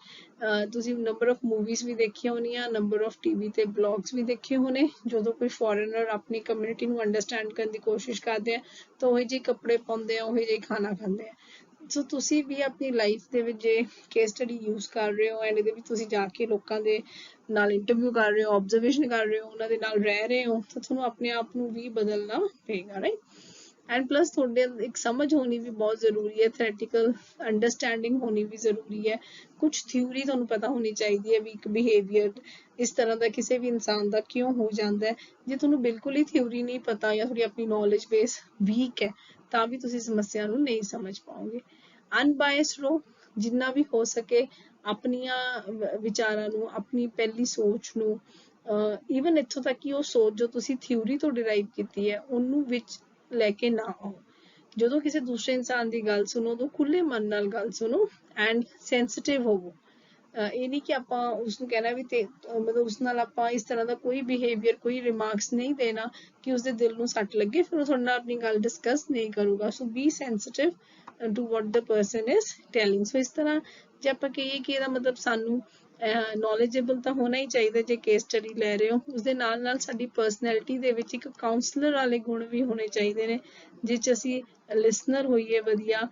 [SPEAKER 1] ਤੁਸੀਂ ਨੰਬਰ ਆਫ ਮੂਵੀਜ਼ ਵੀ ਦੇਖੀਆਂ ਹੋਣੀਆਂ, ਨੰਬਰ ਆਫ ਟੀਵੀ ਤੇ ਬਲੌਗਸ ਵੀ ਦੇਖੇ ਹੋਣੇ। ਜਦੋਂ ਕੋਈ ਫੋਰਨਰ ਆਪਣੀ ਕਮਿਊਨਿਟੀ ਨੂੰ ਅੰਡਰਸਟੈਂਡ ਕਰਨ ਦੀ ਕੋਸ਼ਿਸ਼ ਕਰਦੇ ਆ ਤਾਂ ਉਹੀ ਜਿਹੇ ਕੱਪੜੇ ਪਾਉਂਦੇ ਆ, ਉਹੀ ਜਿਹੇ ਖਾਣਾ ਖਾਂਦੇ ਆ। ਸੋ ਤੁਸੀਂ ਵੀ ਆਪਣੀ ਲਾਈਫ ਦੇ ਵਿੱਚ ਜੇ ਕੇਸ ਸਟੱਡੀ ਯੂਜ਼ ਕਰ ਰਹੇ ਹੋ ਐਂਡ ਇਹਦੇ ਵਿੱਚ ਤੁਸੀਂ ਜਾ ਕੇ ਲੋਕਾਂ ਦੇ ਨਾਲ ਇੰਟਰਵਿਊ ਕਰ ਰਹੇ ਹੋ, ਆਬਜ਼ਰਵੇਸ਼ਨ ਕਰ ਰਹੇ ਹੋ, ਉਹਨਾਂ ਦੇ ਨਾਲ ਰਹਿ ਰਹੇ ਹੋ, ਤਾਂ ਤੁਹਾਨੂੰ ਆਪਣੇ ਆਪ ਨੂੰ ਵੀ ਬਦਲਣਾ ਪਏਗਾ, ਰਾਈਟ। ਐਂਡ ਪਲੱਸ ਤੁਹਾਡੇ ਇੱਕ ਸਮਝ ਹੋਣੀ ਵੀ ਬਹੁਤ ਜ਼ਰੂਰੀ ਹੈ, ਥਿਓਰੈਟੀਕਲ ਅੰਡਰਸਟੈਂਡਿੰਗ ਹੋਣੀ ਵੀ ਜ਼ਰੂਰੀ ਹੈ। ਕੁਝ ਥਿਊਰੀ ਤੁਹਾਨੂੰ ਪਤਾ ਹੋਣੀ ਚਾਹੀਦੀ ਹੈ ਵੀ ਇੱਕ ਬਿਹੇਵੀਅਰ ਇਸ ਤਰ੍ਹਾਂ ਦਾ ਕਿਸੇ ਵੀ ਇਨਸਾਨ ਦਾ ਕਿਉਂ ਹੋ ਜਾਂਦਾ ਹੈ। ਜੇ ਤੁਹਾਨੂੰ ਬਿਲਕੁਲ ਹੀ ਥਿਊਰੀ ਨਹੀਂ ਪਤਾ ਜਾਂ ਤੁਹਾਡੀ ਆਪਣੀ ਨੌਲੇਜ ਬੇਸ ਵੀਕ ਹੈ ਤਾਂ ਵੀ ਤੁਸੀਂ ਸਮੱਸਿਆ ਨੂੰ ਨਹੀਂ ਸਮਝ ਪਾਓਗੇ। ਅਨਬਾਇਸਡ ਰਹੋ ਜਿੰਨਾ ਵੀ ਹੋ ਸਕੇ, ਆਪਣੀਆਂ ਵਿਚਾਰਾਂ ਨੂੰ, ਆਪਣੀ ਪਹਿਲੀ ਸੋਚ ਨੂੰ, ਈਵਨ ਇੱਥੋਂ ਤੱਕ ਕਿ ਉਹ ਸੋਚ ਜੋ ਤੁਸੀਂ ਥਿਊਰੀ ਤੋਂ ਡਿਰਾਈਵ ਕੀਤੀ ਹੈ ਉਹਨੂੰ ਵਿੱਚ ਲੈ ਕੇ ਨਾ ਆਓ। ਜਦੋਂ ਕਿਸੇ ਦੂਸਰੇ ਇਨਸਾਨ ਦੀ ਗੱਲ ਸੁਣੋ ਤਾਂ ਖੁੱਲੇ ਮਨ ਨਾਲ ਗੱਲ ਸੁਣੋ ਐਂਡ ਸੈਂਸਿਟਿਵ ਹੋਵੋ। ਇਹ ਨਹੀਂ ਕਿ ਆਪਾਂ ਉਸਨੂੰ ਕਹਿਣਾ ਵੀ ਤੇ ਮਤਲਬ ਉਸ ਨਾਲ ਆਪਾਂ ਇਸ ਤਰ੍ਹਾਂ ਦਾ ਕੋਈ ਬਿਹੇਵੀਅਰ, ਕੋਈ ਰਿਮਾਰਕਸ ਨਹੀਂ ਦੇਣਾ ਕਿ ਉਸਦੇ ਦਿਲ ਨੂੰ ਸੱਟ ਲੱਗੇ, ਫਿਰ ਉਹ ਤੁਹਾਡੇ ਨਾਲ ਆਪਣੀ ਗੱਲ ਡਿਸਕਸ ਨਹੀਂ ਕਰੂਗਾ। So be sensitive to what the person is telling. So ਇਸ ਤਰ੍ਹਾਂ ਜੇ ਆਪਾਂ ਕਹੀਏ ਕਿ ਇਹਦਾ ਮਤਲਬ ਸਾਨੂੰ ਨੌਲੇਜੇਬਲ ਤਾਂ ਹੋਣਾ ਹੀ ਚਾਹੀਦਾ ਜੇ ਕੇਸ ਸਟੱਡੀ ਲੈ ਰਹੇ ਹੋ, ਉਸਦੇ ਨਾਲ ਨਾਲ ਸਾਡੀ ਪਰਸਨੈਲਿਟੀ ਦੇ ਵਿੱਚ ਇੱਕ ਕਾਉਂਸਲਰ ਵਾਲੇ ਗੁਣ ਵੀ ਹੋਣੇ ਚਾਹੀਦੇ ਨੇ, ਜਿਸ 'ਚ ਅਸੀਂ ਲਿਸਨਰ ਹੋਈਏ ਵਧੀਆ,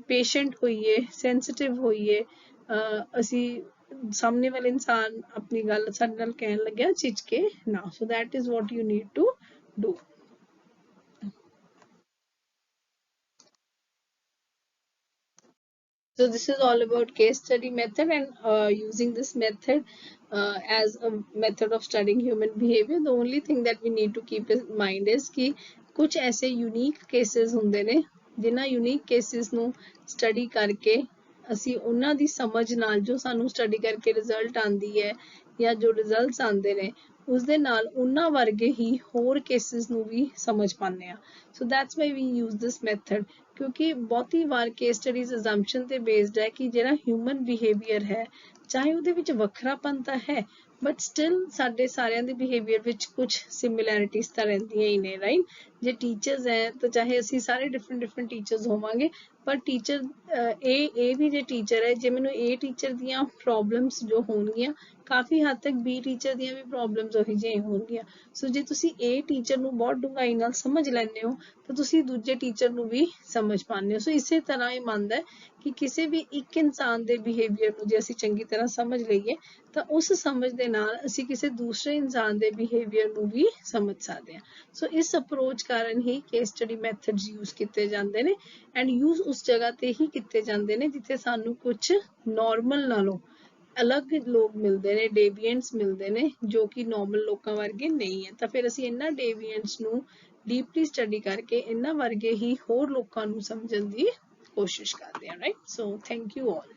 [SPEAKER 1] ਪੇਸ਼ੈਂਟ ਹੋਈਏ, ਸੈਂਸਿਟਿਵ ਹੋਈਏ, ਅਸੀਂ ਸਾਹਮਣੇ ਵਾਲੇ ਇਨਸਾਨ ਆਪਣੀ ਗੱਲ ਸਾਡੇ ਨਾਲ ਕਹਿਣ ਲੱਗਿਆ ਝਿਜਕੇ ਨਾ। So that is what you need to do. So this is all about case study method, and using this method as a method of studying human behavior. The only thing that we need to keep in mind is कि कुछ ऐसे unique cases ਹੁੰਦੇ ਨੇ जिन्हां unique cases ਨੂੰ study करके ਅਸੀਂ ਉਹਨਾਂ ਦੀ ਸਮਝ ਨਾਲ ਜੋ ਸਾਨੂੰ study ਕਰਕੇ result ਆਂਦੀ ਹੈ ਜਾਂ ਜੋ results ਆਂਦੇ ਨੇ ਉਸਦੇ ਨਾਲ ਉਹਨਾਂ ਵਰਗੇ ਹੀ ਹੋਰ cases ਨੂੰ ਵੀ ਸਮਝ ਪਾਉਂਦੇ ਆ. So that's why we use this method. ਕਿਉਂਕਿ ਬਹੁਤੀ ਵਾਰ case studies assumption ਤੇ based ਹੈ ਕਿ ਜਿਹੜਾ human behavior ਹੈ ਚਾਹੇ ਉਹਦੇ ਵਿੱਚ ਵੱਖਰਾਪਨ ਤਾਂ ਹੈ but still ਸਾਡੇ ਸਾਰਿਆਂ ਦੇ behavior ਵਿੱਚ ਕੁਝ similarities ਤਾਂ ਰਹਿੰਦੀਆਂ ਹੀ ਨੇ, right? ਜੇ teachers ਹੈ ਤਾਂ ਚਾਹੇ ਅਸੀਂ ਸਾਰੇ different teachers ਹੋਵਾਂਗੇ ਪਰ teacher ਇਹ ਵੀ ਜੇ teacher ਹੈ ਜੇ ਮੈਨੂੰ A teacher ਦੀਆਂ problems ਜੋ ਹੋਣਗੀਆਂ ਕਾਫੀ ਹੱਦ ਤੱਕ B teacher ਦੀਆਂ ਵੀ problems ਉਹੀ ਜਿਹੀਆਂ ਹੋਣਗੀਆਂ. ਸੋ ਜੇ ਤੁਸੀਂ A teacher ਨੂੰ ਬਹੁਤ ਡੂੰਘਾਈ ਨਾਲ ਸਮਝ ਲੈਂਦੇ ਹੋ ਤਾਂ ਤੁਸੀਂ ਦੂਜੇ teacher ਨੂੰ ਵੀ ਸਮਝ ਪਾਉਂਦੇ ਹੋ. ਸੋ ਇਸੇ ਤਰ੍ਹਾਂ ਇਹ ਮੰਨਦਾ ਹੈ ਕਿ ਕਿਸੇ ਵੀ ਇੱਕ ਇਨਸਾਨ ਦੇ behavior ਨੂੰ ਜੇ ਅਸੀਂ ਚੰਗੀ ਤਰ੍ਹਾਂ ਸਮਝ ਲਈਏ ਤਾਂ ਉਸ ਸਮਝ ਦੇ ਨਾਲ ਅਸੀਂ ਕਿਸੇ ਦੂਸਰੇ ਇਨਸਾਨ ਦੇ behavior ਨੂੰ ਵੀ ਸਮਝ ਸਕਦੇ ਹਾਂ. ਸੋ ਇਸ ਅਪਰੋਚ ਕਾਰਨ ਹੀ case study methods use ਕੀਤੇ ਜਾਂਦੇ ਨੇ ਐਂਡ use ਉਸ ਜਗ੍ਹਾ ਤੇ ਹੀ ਕੀਤੇ ਜਾਂਦੇ ਨੇ ਜਿੱਥੇ ਸਾਨੂੰ ਕੁਝ normal ਨਾਲੋਂ ਅਲੱਗ ਲੋਕ ਮਿਲਦੇ ਨੇ, ਡੇਵੀਐਂਟਸ ਮਿਲਦੇ ਨੇ ਜੋ ਕਿ ਨਾਰਮਲ ਲੋਕਾਂ ਵਰਗੇ ਨਹੀਂ ਹੈ. ਤਾਂ ਫਿਰ ਅਸੀਂ ਇਹਨਾਂ ਡੇਵੀਐਂਟਸ ਨੂੰ ਡੀਪਲੀ ਸਟੱਡੀ ਕਰਕੇ ਇਹਨਾਂ ਵਰਗੇ ਹੀ ਹੋਰ ਲੋਕਾਂ ਨੂੰ ਸਮਝਣ ਦੀ ਕੋਸ਼ਿਸ਼ ਕਰਦੇ ਹਾਂ, right? So thank you all.